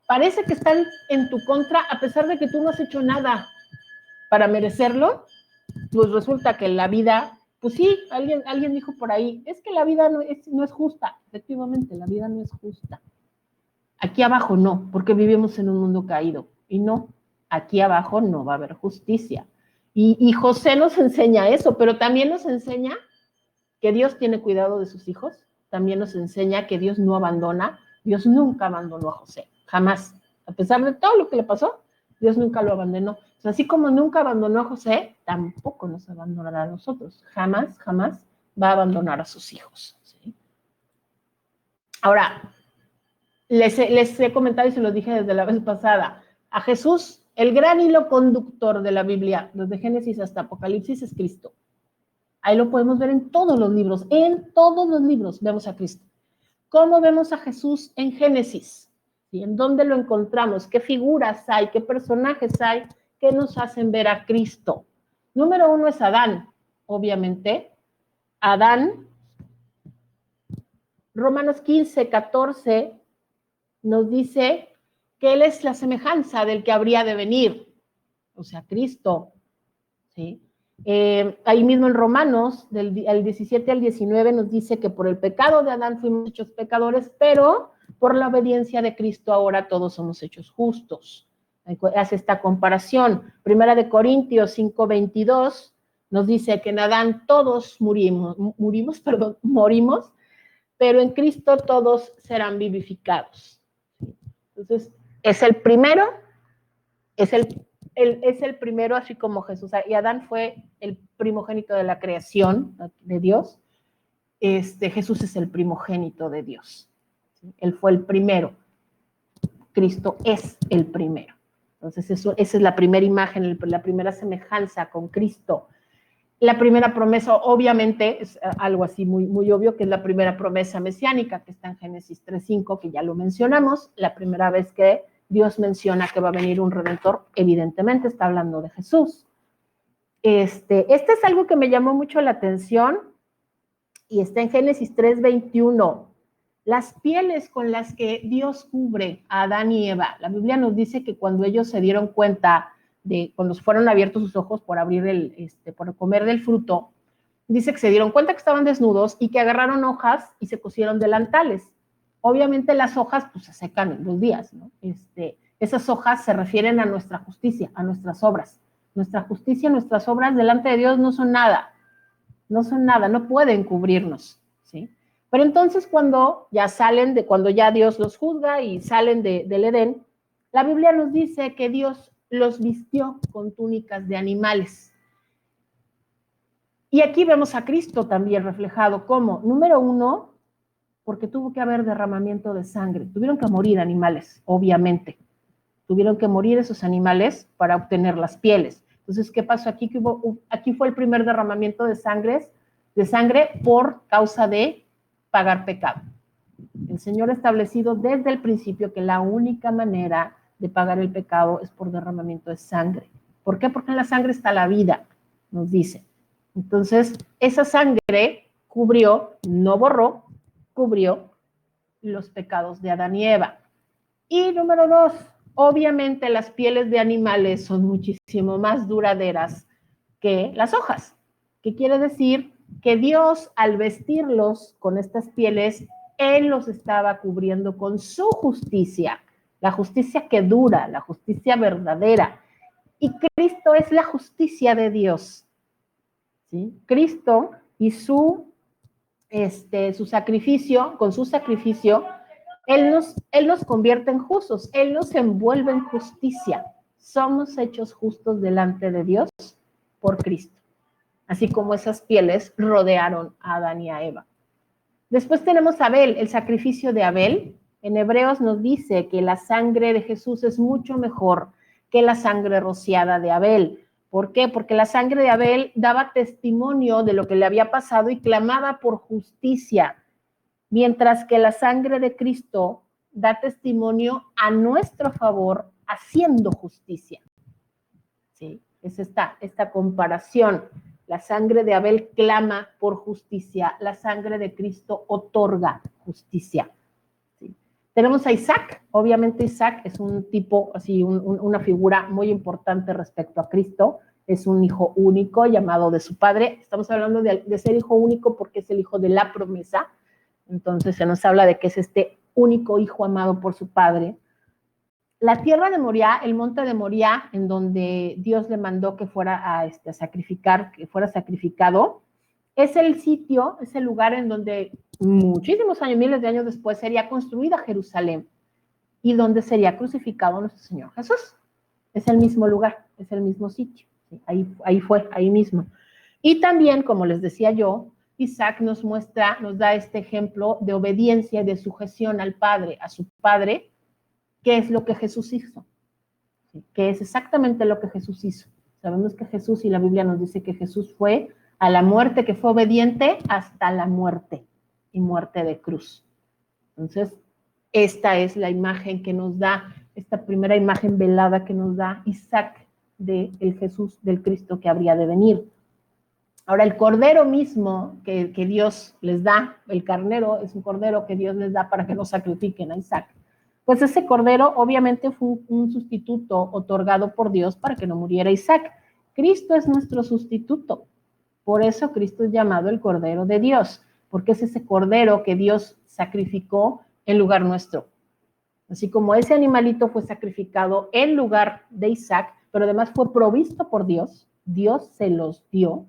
parece que están en tu contra, a pesar de que tú no has hecho nada para merecerlo, pues resulta que la vida, pues sí, alguien dijo por ahí, es que la vida no es justa. Efectivamente, la vida no es justa. Aquí abajo no, porque vivimos en un mundo caído. Y no, aquí abajo no va a haber justicia. Y José nos enseña eso, pero también nos enseña que Dios tiene cuidado de sus hijos, también nos enseña que Dios no abandona, Dios nunca abandonó a José, jamás. A pesar de todo lo que le pasó, Dios nunca lo abandonó. O sea, así como nunca abandonó a José, tampoco nos abandonará a nosotros. Jamás, jamás va a abandonar a sus hijos, ¿sí? Ahora, les he comentado y se los dije desde la vez pasada, a Jesús, el gran hilo conductor de la Biblia, desde Génesis hasta Apocalipsis, es Cristo. Ahí lo podemos ver en todos los libros vemos a Cristo. ¿Cómo vemos a Jesús en Génesis? ¿Sí? ¿En dónde lo encontramos? ¿Qué figuras hay? ¿Qué personajes hay que nos hacen ver a Cristo? Número 1 es Adán, obviamente. Adán, Romanos 15, 14, nos dice que Él es la semejanza del que habría de venir, o sea, Cristo, ¿sí? Ahí mismo en Romanos, del 17 al 19, nos dice que por el pecado de Adán fuimos hechos pecadores, pero por la obediencia de Cristo ahora todos somos hechos justos. Hace esta comparación. Primera de Corintios 5:22 nos dice que en Adán todos morimos, pero en Cristo todos serán vivificados. Entonces, es el primero, es el primero, así como Jesús. Y Adán fue el primogénito de la creación de Dios. Jesús es el primogénito de Dios. ¿Sí? Él fue el primero. Cristo es el primero. Entonces, esa es la primera imagen, la primera semejanza con Cristo. La primera promesa, obviamente, es algo así muy, muy obvio, que es la primera promesa mesiánica, que está en Génesis 3:5, que ya lo mencionamos. La primera vez que Dios menciona que va a venir un Redentor, evidentemente está hablando de Jesús. Este es algo que me llamó mucho la atención y está en Génesis 3:21. Las pieles con las que Dios cubre a Adán y Eva. La Biblia nos dice que cuando ellos se dieron cuenta cuando fueron abiertos sus ojos por por comer del fruto, dice que se dieron cuenta que estaban desnudos y que agarraron hojas y se cosieron delantales. Obviamente las hojas pues se secan en 2 días, ¿no? Esas hojas se refieren a nuestra justicia, a nuestras obras. Nuestra justicia, nuestras obras delante de Dios no son nada, no pueden cubrirnos, ¿sí? Pero entonces cuando ya Dios los juzga y salen del Edén, la Biblia nos dice que Dios los vistió con túnicas de animales. Y aquí vemos a Cristo también reflejado como, número 1, porque tuvo que haber derramamiento de sangre. Tuvieron que morir animales, obviamente. Tuvieron que morir esos animales para obtener las pieles. Entonces, ¿qué pasó aquí? Aquí fue el primer derramamiento de sangre por causa de pagar pecado. El Señor ha establecido desde el principio que la única manera de pagar el pecado es por derramamiento de sangre. ¿Por qué? Porque en la sangre está la vida, nos dice. Entonces, esa sangre cubrió, no borró, cubrió los pecados de Adán y Eva. Y número 2, obviamente las pieles de animales son muchísimo más duraderas que las hojas. ¿Qué quiere decir? Que Dios, al vestirlos con estas pieles, Él los estaba cubriendo con su justicia, la justicia que dura, la justicia verdadera. Y Cristo es la justicia de Dios, ¿sí? Cristo y su sacrificio, con su sacrificio, Él nos convierte en justos, Él nos envuelve en justicia. Somos hechos justos delante de Dios por Cristo, así como esas pieles rodearon a Adán y a Eva. Después tenemos a Abel, el sacrificio de Abel. En Hebreos nos dice que la sangre de Jesús es mucho mejor que la sangre rociada de Abel. ¿Por qué? Porque la sangre de Abel daba testimonio de lo que le había pasado y clamaba por justicia, mientras que la sangre de Cristo da testimonio a nuestro favor haciendo justicia. ¿Sí? Es esta comparación. La sangre de Abel clama por justicia, la sangre de Cristo otorga justicia. ¿Sí? Tenemos a Isaac. Obviamente Isaac es un tipo, así, una figura muy importante respecto a Cristo. Es un hijo único llamado de su padre. Estamos hablando de ser hijo único porque es el hijo de la promesa. Entonces se nos habla de que es este único hijo amado por su padre. La tierra de Moriah, el monte de Moriah, en donde Dios le mandó que fuera a sacrificar, que fuera sacrificado, es el sitio, es el lugar en donde muchísimos años, miles de años después, sería construida Jerusalén y donde sería crucificado nuestro Señor Jesús. Es el mismo lugar, es el mismo sitio. ¿Sí? Ahí fue, ahí mismo. Y también, como les decía yo, Isaac nos da este ejemplo de obediencia y de sujeción al Padre, a su Padre, que es lo que Jesús hizo, ¿sí? Que es exactamente lo que Jesús hizo. Sabemos que Jesús, y la Biblia nos dice que Jesús fue a la muerte, que fue obediente hasta la muerte, y muerte de cruz. Entonces, esta es la imagen que nos da, esta primera imagen velada que nos da Isaac del Jesús, del Cristo que habría de venir. Ahora, el cordero mismo que Dios les da, el carnero es un cordero que Dios les da para que no sacrifiquen a Isaac. Pues ese cordero obviamente fue un sustituto otorgado por Dios para que no muriera Isaac. Cristo es nuestro sustituto. Por eso Cristo es llamado el Cordero de Dios, porque es ese cordero que Dios sacrificó en lugar nuestro. Así como ese animalito fue sacrificado en lugar de Isaac, pero además fue provisto por Dios, Dios se los dio.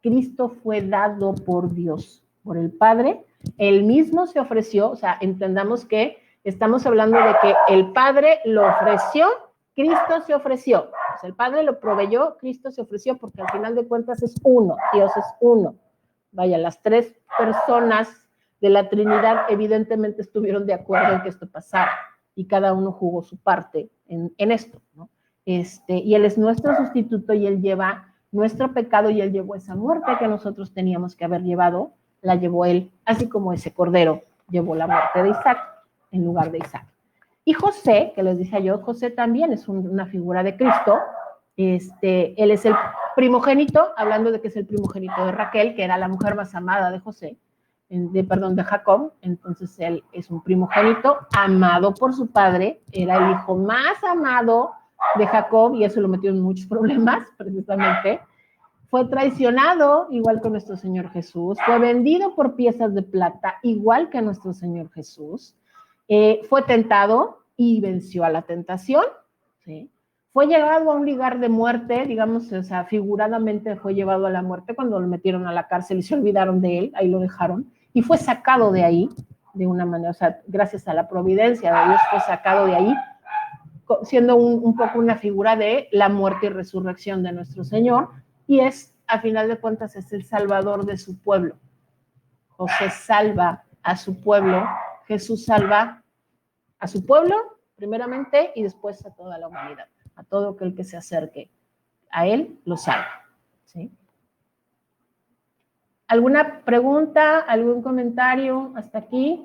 Cristo fue dado por Dios, por el Padre. Él mismo se ofreció, o sea, entendamos que estamos hablando de que el Padre lo ofreció, Cristo se ofreció. O sea, el Padre lo proveyó, Cristo se ofreció, porque al final de cuentas es uno, Dios es uno. Vaya, las 3 personas de la Trinidad evidentemente estuvieron de acuerdo en que esto pasara, y cada uno jugó su parte en esto, ¿no? Y Él es nuestro sustituto y Él lleva nuestro pecado y él llevó esa muerte que nosotros teníamos que haber llevado, la llevó él, así como ese cordero llevó la muerte de Isaac en lugar de Isaac. Y José, que les dije yo, José también es una figura de Cristo. Él es el primogénito, hablando de que es el primogénito de Raquel, que era la mujer más amada de José, de Jacob. Entonces él es un primogénito amado por su padre, era el hijo más amado de Jacob y eso lo metió en muchos problemas, precisamente. Fue traicionado, igual que nuestro Señor Jesús, fue vendido por piezas de plata, igual que nuestro Señor Jesús, fue tentado y venció a la tentación, ¿sí? Fue llevado a un lugar de muerte, digamos, o sea, figuradamente fue llevado a la muerte cuando lo metieron a la cárcel y se olvidaron de él, ahí lo dejaron, y fue sacado de ahí, de una manera, o sea, gracias a la providencia de Dios fue sacado de ahí, siendo un poco una figura de la muerte y resurrección de nuestro Señor, y es, a final de cuentas, es el salvador de su pueblo. José salva a su pueblo, Jesús salva a su pueblo, primeramente, y después a toda la humanidad, a todo aquel que se acerque a él, lo salva, ¿sí? ¿Alguna pregunta, algún comentario hasta aquí?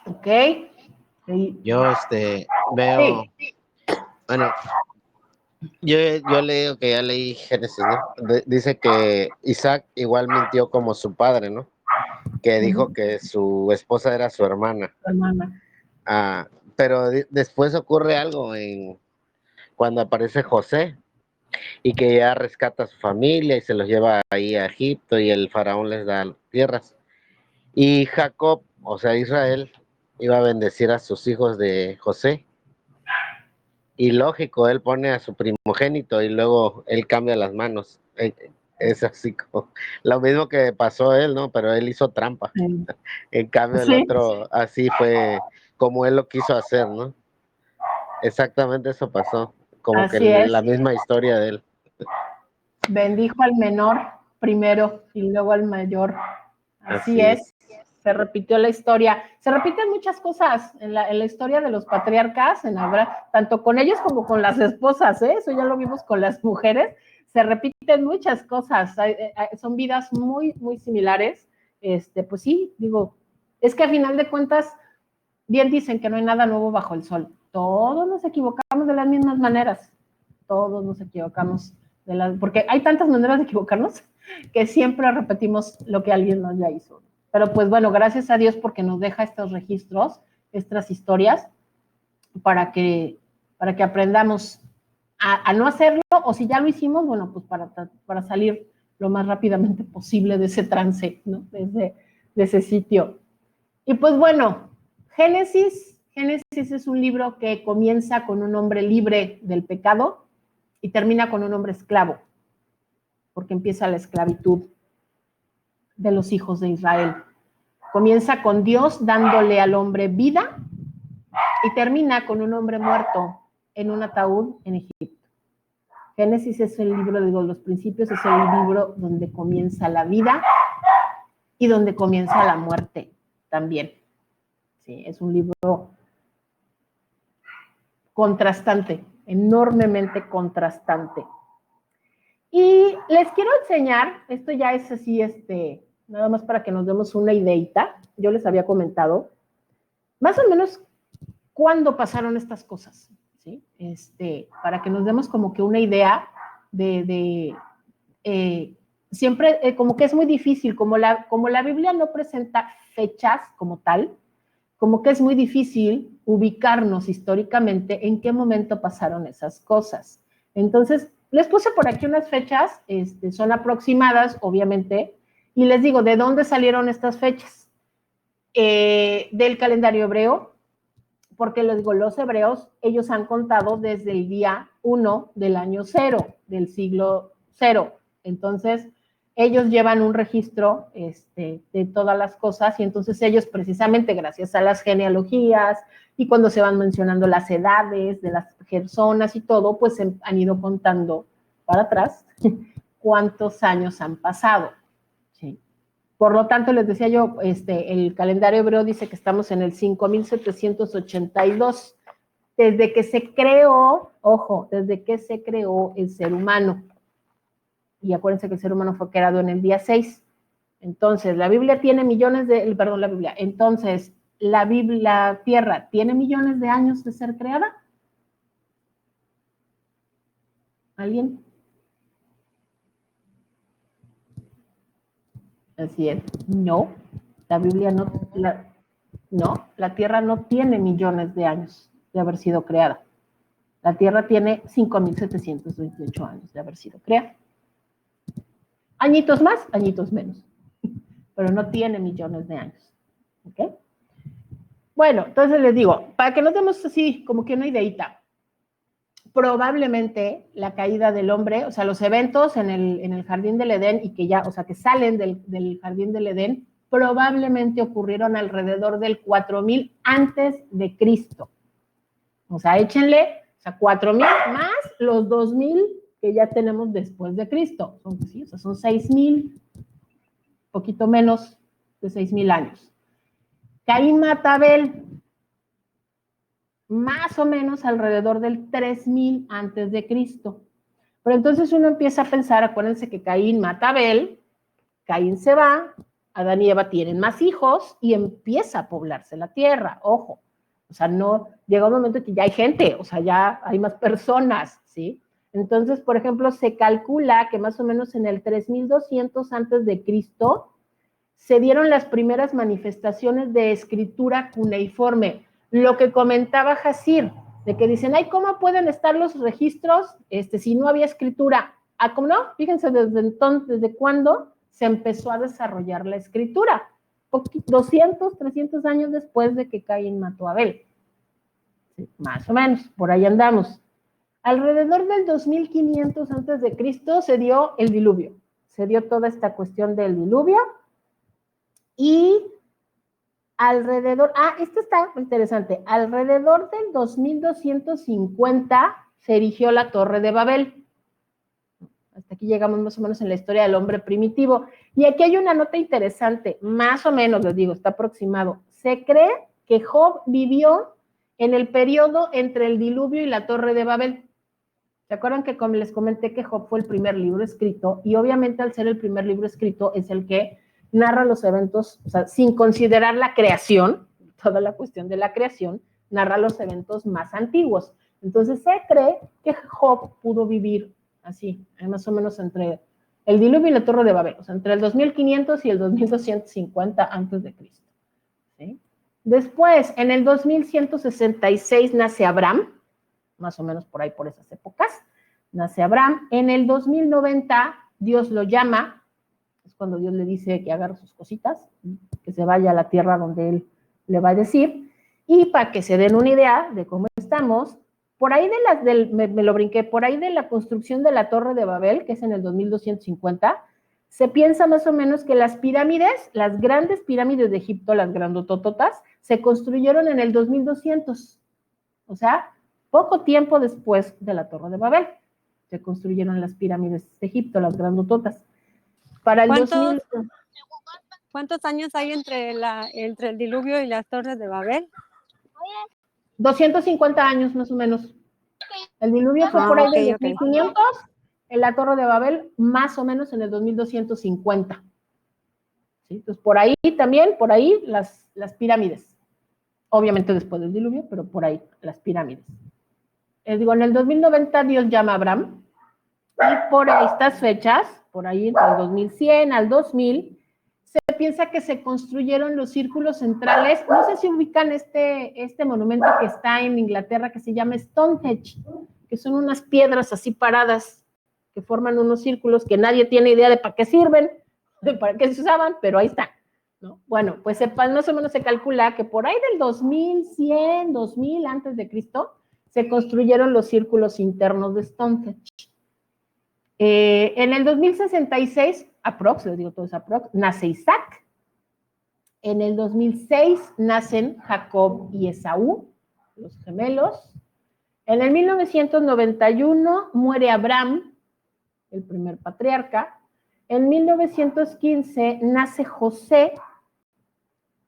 Ok.
Yo veo,
Sí.
bueno, yo leo que ya leí Génesis, ¿no? Dice que Isaac igual mintió como su padre, ¿no? Que dijo que su esposa era su hermana.
Hermana.
Ah, pero después ocurre algo cuando aparece José y que ya rescata a su familia y se los lleva ahí a Egipto y el faraón les da tierras. Y Jacob, o sea, Israel, iba a bendecir a sus hijos de José. Y lógico, él pone a su primogénito y luego él cambia las manos. Es así como lo mismo que pasó a él, ¿no? Pero él hizo trampa.
Sí.
En cambio, el otro, así fue como él lo quiso hacer, ¿no? Exactamente eso pasó. Como que
Así es.
la misma historia de él.
Bendijo al menor primero y luego al mayor. Así es. Se repitió la historia. Se repiten muchas cosas en la historia de los patriarcas, tanto con ellos como con las esposas, ¿eh? Eso ya lo vimos con las mujeres. Se repiten muchas cosas. Son vidas muy, muy similares. Pues sí, digo, es que a final de cuentas, bien dicen que no hay nada nuevo bajo el sol. Todos nos equivocamos de las mismas maneras. Todos nos equivocamos porque hay tantas maneras de equivocarnos que siempre repetimos lo que alguien nos ya hizo. Pero pues bueno, gracias a Dios porque nos deja estos registros, estas historias, para que aprendamos a no hacerlo, o si ya lo hicimos, bueno, pues para salir lo más rápidamente posible de ese trance, ¿no? De ese sitio. Y pues bueno, Génesis es un libro que comienza con un hombre libre del pecado y termina con un hombre esclavo, porque empieza la esclavitud de los hijos de Israel. Comienza con Dios dándole al hombre vida y termina con un hombre muerto en un ataúd en Egipto. Génesis es el libro de los principios, es el libro donde comienza la vida y donde comienza la muerte también. Sí, es un libro contrastante, enormemente contrastante. Y les quiero enseñar, esto ya es así, nada más para que nos demos una ideita. Yo les había comentado, más o menos, cuándo pasaron estas cosas, ¿sí? Para que nos demos como que una idea siempre, como que es muy difícil, como la Biblia no presenta fechas como tal, como que es muy difícil ubicarnos históricamente en qué momento pasaron esas cosas. Entonces, les puse por aquí unas fechas, son aproximadas, obviamente, y les digo, ¿de dónde salieron estas fechas? Del calendario hebreo, porque les digo, los hebreos, ellos han contado desde el día 1 del año 0, del siglo 0. Entonces, ellos llevan un registro de todas las cosas y entonces ellos precisamente gracias a las genealogías y cuando se van mencionando las edades de las personas y todo, pues han ido contando para atrás cuántos años han pasado, ¿sí? Por lo tanto, les decía yo, el calendario hebreo dice que estamos en el 5782, desde que se creó, ojo, desde que se creó el ser humano. Y acuérdense que el ser humano fue creado en el día 6. Entonces, la Biblia tiene millones de, perdón, la Biblia, entonces, la Tierra tiene millones de años de ser creada. ¿Alguien? Así es. No, la Biblia no, la Tierra no tiene millones de años de haber sido creada. La Tierra tiene 5.728 años de haber sido creada. Añitos más, añitos menos, pero no tiene millones de años. ¿Ok? Bueno, entonces les digo, para que nos demos así como que una ideita, probablemente la caída del hombre, o sea, los eventos en el jardín del Edén y que ya, o sea, que salen del jardín del Edén, probablemente ocurrieron alrededor del 4000 antes de Cristo. O sea, échenle, o sea, 4000 más los 2000 que ya tenemos después de Cristo. Sí, o sea, son 6000, poquito menos de 6000 años. Caín mata a Abel, más o menos alrededor del 3000 antes de Cristo. Pero entonces uno empieza a pensar, acuérdense que Caín mata a Abel, Caín se va, Adán y Eva tienen más hijos y empieza a poblarse la tierra, ojo. O sea, no, llega un momento que ya hay gente, o sea, ya hay más personas, ¿sí? Entonces, por ejemplo, se calcula que más o menos en el 3200 antes de Cristo se dieron las primeras manifestaciones de escritura cuneiforme. Lo que comentaba Jacir, de que dicen, ay, ¿cómo pueden estar los registros si no había escritura? Ah, ¿cómo no? Fíjense desde entonces, desde cuándo se empezó a desarrollar la escritura. 200, 300 años después de que Caín mató a Abel. Sí, más o menos, por ahí andamos. Alrededor del 2500 antes de Cristo se dio el diluvio. Se dio toda esta cuestión del diluvio. Y alrededor, esto está interesante, alrededor del 2250 se erigió la Torre de Babel. Hasta aquí llegamos más o menos en la historia del hombre primitivo. Y aquí hay una nota interesante, más o menos, les digo, está aproximado. Se cree que Job vivió en el periodo entre el diluvio y la Torre de Babel. ¿Se acuerdan que como les comenté que Job fue el primer libro escrito? Y obviamente al ser el primer libro escrito es el que narra los eventos, o sea, sin considerar la creación, toda la cuestión de la creación, narra los eventos más antiguos. Entonces se cree que Job pudo vivir así, más o menos entre el diluvio y la Torre de Babel, o sea, entre el 2500 y el 2250 antes de Cristo. ¿Sí? Después, en el 2166 nace Abraham, más o menos por ahí, por esas épocas, nace Abraham. En el 2090 Dios lo llama, es cuando Dios le dice que agarre sus cositas, que se vaya a la tierra donde él le va a decir, y para que se den una idea de cómo estamos, por ahí me lo brinqué, por ahí de la construcción de la Torre de Babel, que es en el 2250, se piensa más o menos que las pirámides, las grandes pirámides de Egipto, las grandotototas, se construyeron en el 2200, o sea, poco tiempo después de la Torre de Babel, se construyeron las pirámides de Egipto, las grandototas. Para el 2000,
¿Cuántos años hay entre el diluvio y las torres de Babel?
250 años más o menos. El diluvio fue por ahí de 2500, en la Torre de Babel más o menos en el 2250. ¿Sí? Entonces por ahí también, por ahí las pirámides. Obviamente después del diluvio, pero por ahí las pirámides. En el 2090 Dios llama a Abraham y por estas fechas, por ahí entre el 2100 al 2000, se piensa que se construyeron los círculos centrales. No sé si ubican este monumento que está en Inglaterra que se llama Stonehenge, que son unas piedras así paradas que forman unos círculos que nadie tiene idea de para qué sirven, de para qué se usaban, pero ahí están, ¿no? Bueno, pues más o menos se calcula que por ahí del 2100, 2000 antes de Cristo, se construyeron los círculos internos de Stonehenge. En el 2066, les digo todo es aprox, nace Isaac. En el 2006 nacen Jacob y Esaú, los gemelos. En el 1991 muere Abraham, el primer patriarca. En 1915 nace José,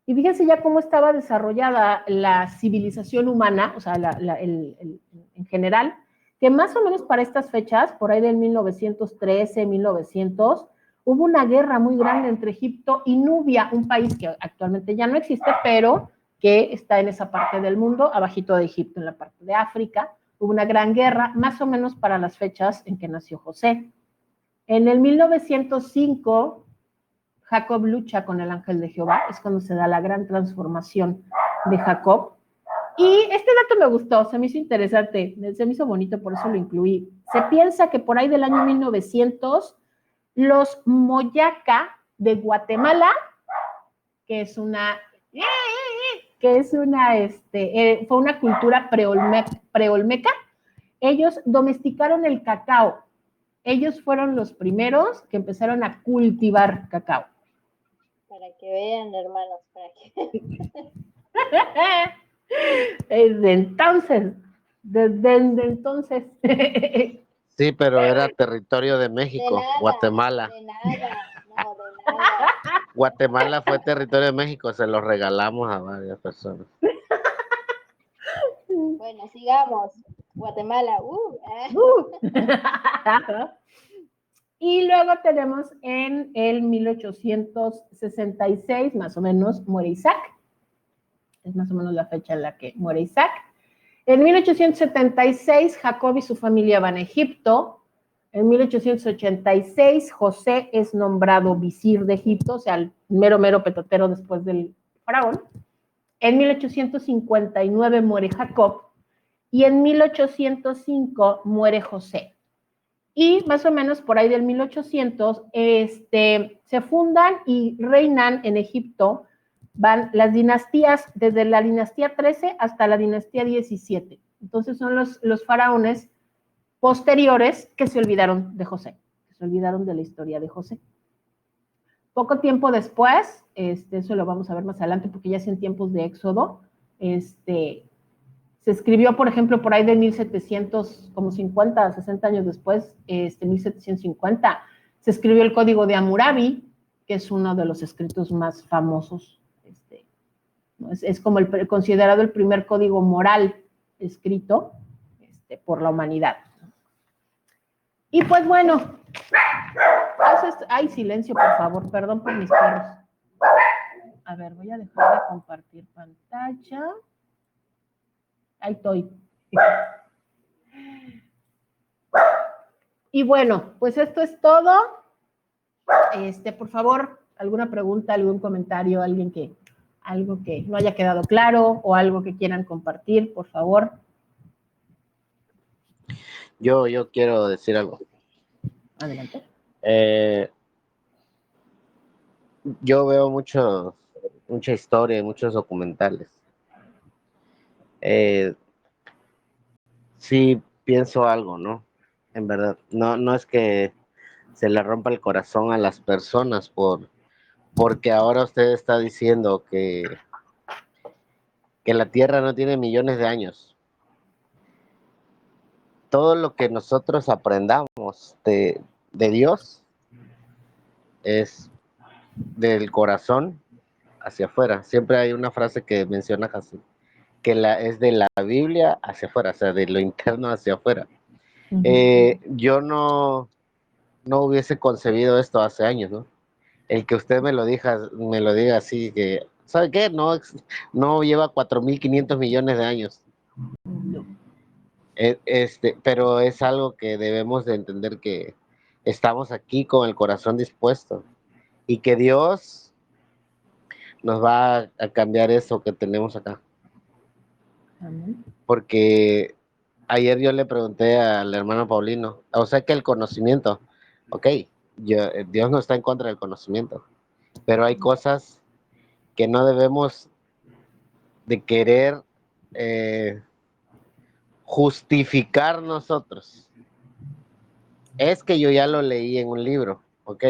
y fíjense ya cómo estaba desarrollada la civilización humana, o sea, en general, que más o menos para estas fechas, por ahí del 1913, 1900, hubo una guerra muy grande entre Egipto y Nubia, un país que actualmente ya no existe, pero que está en esa parte del mundo, abajito de Egipto, en la parte de África. Hubo una gran guerra, más o menos para las fechas en que nació José. En el 1905, Jacob lucha con el ángel de Jehová, es cuando se da la gran transformación de Jacob. Y este dato me gustó, se me hizo interesante, se me hizo bonito, por eso lo incluí. Se piensa que por ahí del año 1900, los Moyaca de Guatemala, que es una fue una cultura preolmeca, ellos domesticaron el cacao. Ellos fueron los primeros que empezaron a cultivar cacao.
Para que vean, hermanos, para que
Desde entonces.
Sí, pero era territorio de México,
de nada,
Guatemala.
de nada, no, de nada.
Guatemala fue territorio de México, se lo regalamos a varias personas.
Bueno, sigamos. Guatemala,
Y luego tenemos en el 1866, más o menos, muere Isaac. Es más o menos la fecha en la que muere Isaac. En 1876, Jacob y su familia van a Egipto. En 1886, José es nombrado visir de Egipto, o sea, el mero petatero después del faraón. En 1859 muere Jacob y en 1805 muere José. Y más o menos por ahí del 1800 se fundan y reinan en Egipto, van las dinastías, desde la dinastía 13 hasta la dinastía 17. Entonces son los faraones posteriores que se olvidaron de José, que se olvidaron de la historia de José. Poco tiempo después, eso lo vamos a ver más adelante porque ya es en tiempos de Éxodo, se escribió, por ejemplo, por ahí de 1700, como 50, 60 años después, 1750, se escribió el Código de Hammurabi, que es uno de los escritos más famosos. Es como considerado el primer código moral escrito por la humanidad. Y pues bueno, hay silencio, por favor, perdón por mis perros. A ver, voy a dejar de compartir pantalla. Ahí estoy. Y bueno, pues esto es todo. Por favor, alguna pregunta, algún comentario, algo que no haya quedado claro o algo que quieran compartir, por favor.
Yo quiero decir algo.
Adelante.
Yo veo mucha historia y muchos documentales. Sí pienso algo, ¿no? En verdad, no es que se le rompa el corazón a las personas porque ahora usted está diciendo que la Tierra no tiene millones de años. Todo lo que nosotros aprendamos de Dios es del corazón hacia afuera. Siempre hay una frase que menciona así, que es de la Biblia hacia afuera, o sea, de lo interno hacia afuera. Yo no hubiese concebido esto hace años, ¿no? El que usted me lo diga así, que, ¿sabe qué? No lleva 4.500 millones de años. Pero es algo que debemos de entender, que estamos aquí con el corazón dispuesto y que Dios nos va a cambiar eso que tenemos acá.
Amén.
Porque ayer yo le pregunté al hermano Paulino, o sea que el conocimiento, ok, Dios no está en contra del conocimiento, pero hay cosas que no debemos de querer justificar nosotros. Es que yo ya lo leí en un libro, ok,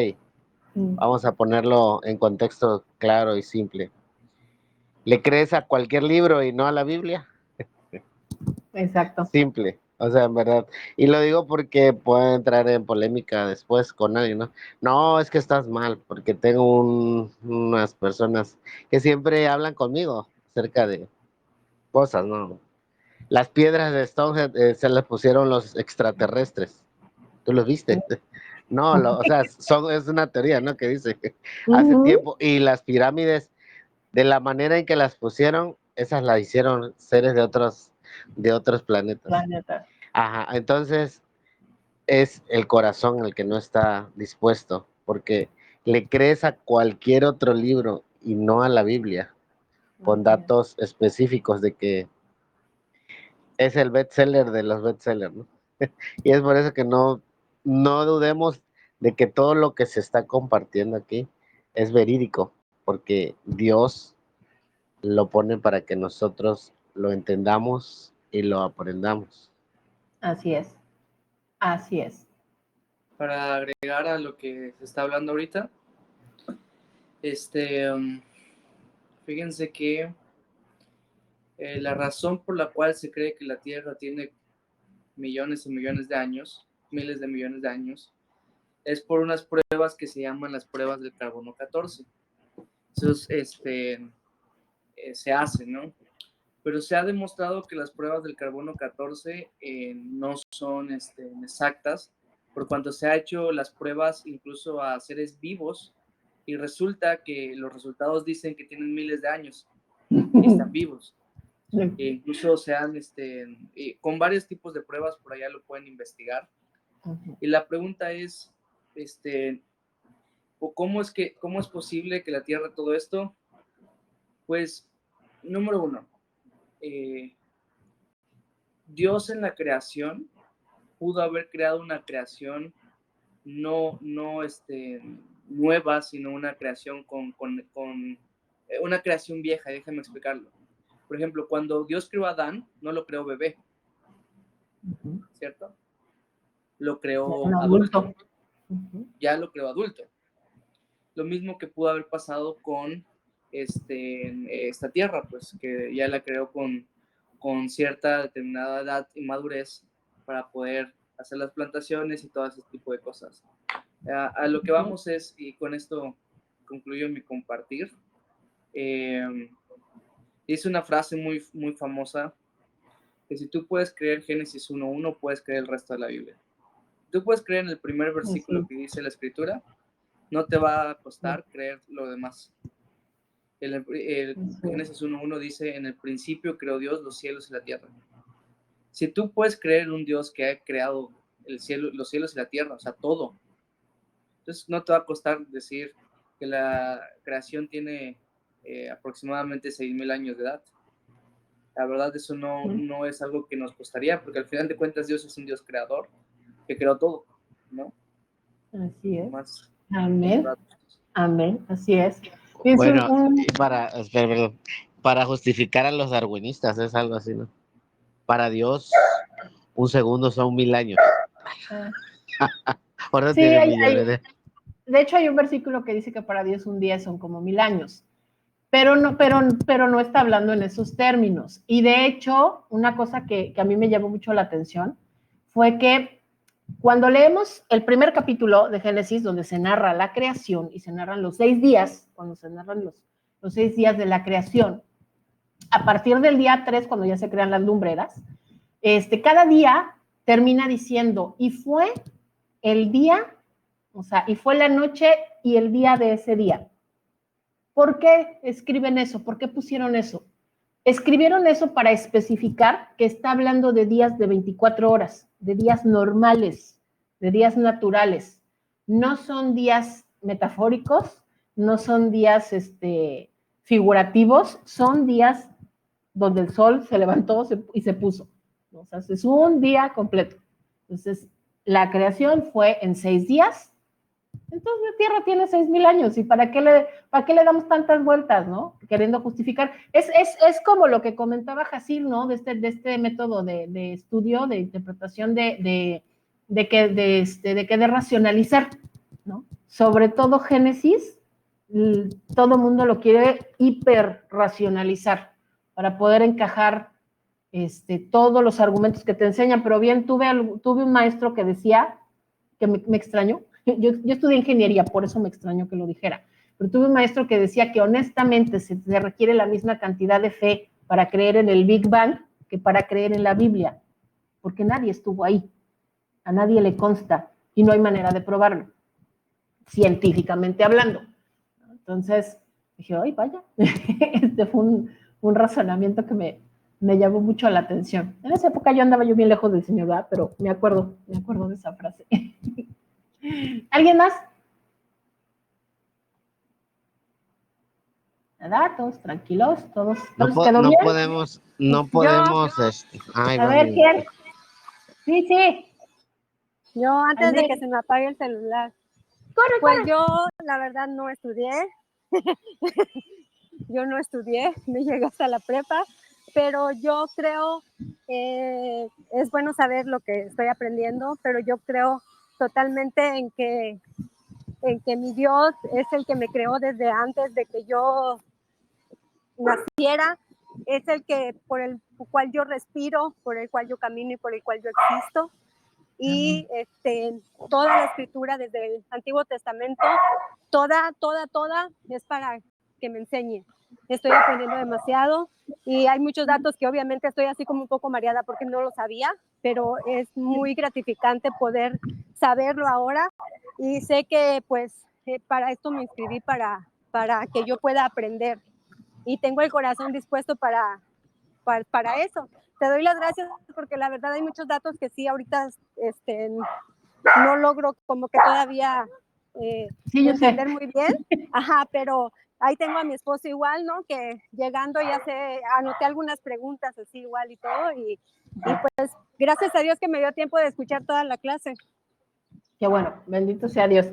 vamos a ponerlo en contexto claro y simple. ¿Le crees a cualquier libro y no a la Biblia?
Exacto.
Simple. O sea, en verdad. Y lo digo porque puedo entrar en polémica después con alguien, ¿no? No, es que estás mal, porque tengo unas personas que siempre hablan conmigo acerca de cosas, ¿no? Las piedras de Stonehenge se las pusieron los extraterrestres. ¿Tú los viste? No, o sea, es una teoría, ¿no? Que dice que hace
Ujú.
tiempo. Y las pirámides, de la manera en que las pusieron, esas las hicieron seres de otros planetas.
Planeta.
Ajá, entonces es el corazón el que no está dispuesto, porque le crees a cualquier otro libro y no a la Biblia, con
Así es.
datos específicos de que es el bestseller de los bestsellers, ¿no? Y es por eso que no dudemos de que todo lo que se está compartiendo aquí es verídico, porque Dios lo pone para que nosotros lo entendamos y lo aprendamos.
Así es. Así es.
Para agregar a lo que se está hablando ahorita, fíjense que la razón por la cual se cree que la Tierra tiene millones y millones de años, miles de millones de años, es por unas pruebas que se llaman las pruebas del carbono 14. Esos, se hacen, ¿no? Pero se ha demostrado que las pruebas del carbono 14 no son exactas, por cuanto se ha hecho las pruebas incluso a seres vivos y resulta que los resultados dicen que tienen miles de años y están vivos. E incluso se han, con varios tipos de pruebas, por allá lo pueden investigar.
Ujú.
Y la pregunta es, ¿cómo es posible que la Tierra todo esto? Pues, número uno, Dios en la creación pudo haber creado una creación no nueva, sino una creación con una creación vieja, déjame explicarlo. Por ejemplo, cuando Dios creó a Adán, no lo creó bebé,
Ujú.
¿cierto? Lo
Es
creó
un
adulto,
adulto. Ujú.
ya lo creó adulto. Lo mismo que pudo haber pasado con esta tierra, pues que ya la creó con cierta determinada edad y madurez para poder hacer las plantaciones y todo ese tipo de cosas. A lo que vamos es, y con esto concluyo mi compartir, dice una frase muy, muy famosa, que si tú puedes creer Génesis 1:1, puedes creer el resto de la Biblia. Tú puedes creer en el primer versículo
Sí.
que dice la Escritura, no te va a costar creer lo demás. El Génesis 1:1 dice, en el principio creó Dios los cielos y la tierra. Si tú puedes creer en un Dios que ha creado el cielo, los cielos y la tierra, o sea, todo, entonces no te va a costar decir que la creación tiene aproximadamente 6,000 años de edad. La verdad, eso no es algo que nos costaría, porque al final de cuentas Dios es un Dios creador, que creó todo, ¿no?
Así es.
Más
Amén. Amén. Así es. Fíjense,
Bueno, y para justificar a los darwinistas es algo así, ¿no? Para Dios, un segundo son 1000 años.
ah,
Por eso
sí,
tiene millones de...
de hecho hay un versículo que dice que para Dios un día son como 1000 años, pero no está hablando en esos términos. Y de hecho, una cosa que a mí me llamó mucho la atención fue que cuando leemos el primer capítulo de Génesis, donde se narra la creación y se narran los 6 días, cuando se narran los 6 días de la creación, a partir del día 3, cuando ya se crean las lumbreras, cada día termina diciendo, y fue el día, o sea, y fue la noche y el día de ese día. ¿Por qué escriben eso? ¿Por qué pusieron eso? Escribieron eso para especificar que está hablando de días de 24 horas, de días normales, de días naturales. No son días metafóricos, no son días figurativos, son días donde el sol se levantó y se puso. O sea, es un día completo. Entonces, la creación fue en 6 días. Entonces la Tierra tiene 6000 años. ¿Y para qué le damos tantas vueltas, no? Queriendo justificar. Es como lo que comentaba Jacil, ¿no? De este método de estudio, de interpretación de racionalizar, ¿no? Sobre todo Génesis, todo mundo lo quiere hiper racionalizar para poder encajar todos los argumentos que te enseñan, pero bien tuve un maestro que decía, que me extrañó, yo estudié ingeniería, por eso me extrañó que lo dijera, pero tuve un maestro que decía que honestamente se requiere la misma cantidad de fe para creer en el Big Bang que para creer en la Biblia, porque nadie estuvo ahí, a nadie le consta y no hay manera de probarlo, científicamente hablando. Entonces dije, ay, vaya, fue un razonamiento que me llamó mucho la atención. En esa época yo andaba bien lejos del Señor, ¿verdad? Pero me acuerdo de esa frase. ¿Alguien más? Nada, todos tranquilos, todos quedó bien.
No podemos, ay,
A ver, ¿quién? Sí.
Yo antes de
Anet.
que se me apague el celular.
Corre.
Pues yo, la verdad, no estudié. Yo no estudié, me llegué hasta la prepa, pero yo creo, es bueno saber lo que estoy aprendiendo, pero yo creo totalmente en que mi Dios es el que me creó desde antes de que yo naciera, es el que por el cual yo respiro, por el cual yo camino y por el cual yo existo. Y toda la escritura desde el Antiguo Testamento, toda es para que me enseñe. Estoy aprendiendo demasiado y hay muchos datos que obviamente estoy así como un poco mareada porque no lo sabía, pero es muy gratificante poder saberlo ahora y sé que pues para esto me inscribí para que yo pueda aprender y tengo el corazón dispuesto para eso. Te doy las gracias porque la verdad hay muchos datos que sí ahorita no logro como que todavía
Sí, yo
entender
sé.
muy bien. Ajá, pero ahí tengo a mi esposo igual, ¿no? Que llegando ya anoté algunas preguntas así igual y todo y pues gracias a Dios que me dio tiempo de escuchar toda la clase.
Qué bueno, bendito sea Dios,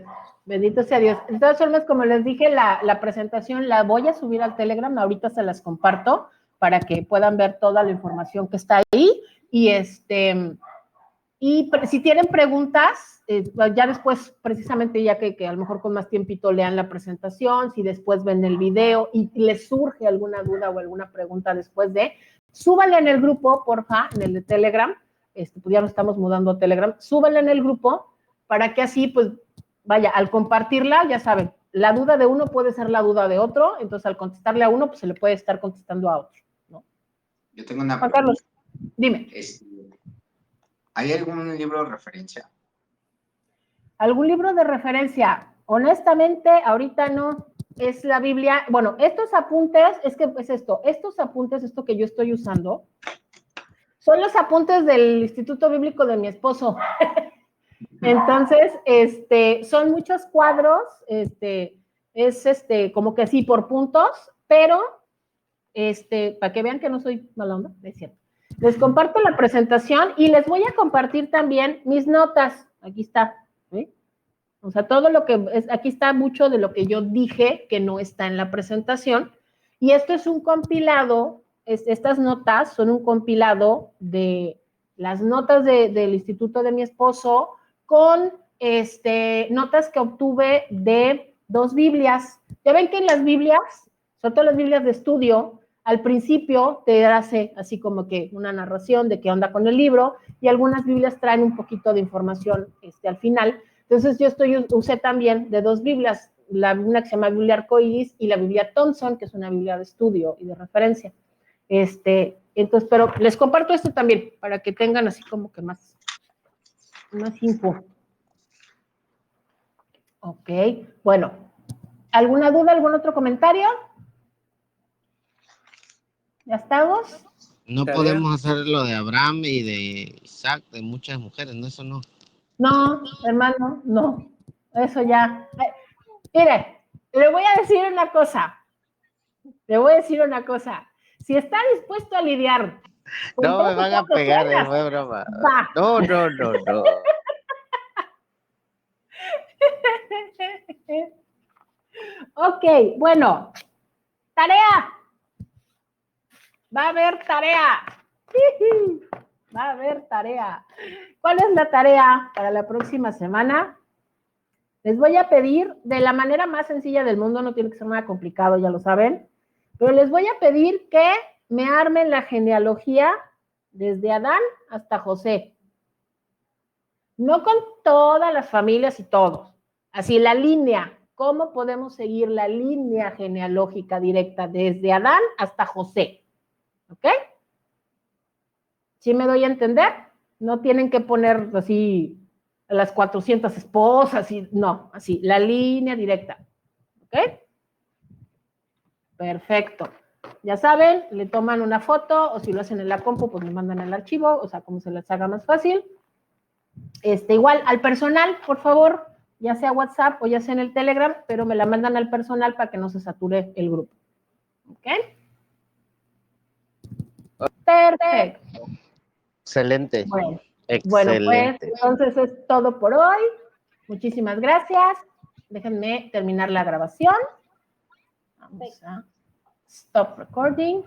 bendito sea Dios. De todas formas, como les dije, la presentación la voy a subir al Telegram, ahorita se las comparto para que puedan ver toda la información que está ahí y si tienen preguntas, ya después, precisamente ya que a lo mejor con más tiempito lean la presentación, si después ven el video y les surge alguna duda o alguna pregunta después súbanla en el grupo, porfa, en el de Telegram, pues ya nos estamos mudando a Telegram, súbanla en el grupo para que así, pues, vaya, al compartirla, ya saben, la duda de uno puede ser la duda de otro, entonces al contestarle a uno, pues se le puede estar contestando a otro, ¿no?
Yo tengo una
Juan
pregunta.
Carlos, dime.
¿Hay algún libro de referencia?
¿Algún libro de referencia? Honestamente, ahorita no. Es la Biblia. Bueno, estos apuntes, esto que yo estoy usando, son los apuntes del Instituto Bíblico de mi esposo. Entonces, son muchos cuadros, como que sí, por puntos, pero, para que vean que no soy mala onda, es cierto. Les comparto la presentación y les voy a compartir también mis notas. Aquí está, ¿sí? O sea, todo lo que aquí está mucho de lo que yo dije que no está en la presentación. Y esto es un compilado, estas notas son un compilado de las notas del instituto de mi esposo con notas que obtuve de 2 Biblias. Ya ven que en las Biblias, sobre todo las Biblias de estudio, al principio te hace así como que una narración de qué onda con el libro y algunas Biblias traen un poquito de información al final. Entonces yo usé también de 2 Biblias, una que se llama Biblia Arcoiris y la Biblia Thompson, que es una Biblia de estudio y de referencia. Entonces, pero les comparto esto también para que tengan así como que más info. Ok, bueno. ¿Alguna duda, algún otro comentario? ¿Ya estamos?
No
Tarea.
podemos hacer lo de Abraham y de Isaac, de muchas mujeres, ¿no? Eso no.
No, hermano, no. Eso ya. Mire, le voy a decir una cosa. Si está dispuesto a lidiar con
No me van a pegar, fue broma.
va.
No.
Ok, bueno. Tarea. Va a haber tarea. Va a haber tarea. ¿Cuál es la tarea para la próxima semana? Les voy a pedir de la manera más sencilla del mundo, no tiene que ser nada complicado, ya lo saben, pero les voy a pedir que me armen la genealogía desde Adán hasta José. No con todas las familias y todos. Así la línea. ¿Cómo podemos seguir la línea genealógica directa desde Adán hasta José? ¿Ok? ¿Sí me doy a entender? No tienen que poner así las 400 esposas y no, así, la línea directa. ¿Ok? Perfecto. Ya saben, le toman una foto o si lo hacen en la compu, pues me mandan el archivo, o sea, como se les haga más fácil. Igual al personal, por favor, ya sea WhatsApp o ya sea en el Telegram, pero me la mandan al personal para que no se sature el grupo. ¿Ok? Perfecto.
Excelente.
Bueno, pues
Excelente.
entonces es todo por hoy. Muchísimas gracias. Déjenme terminar la grabación. Vamos a stop recording.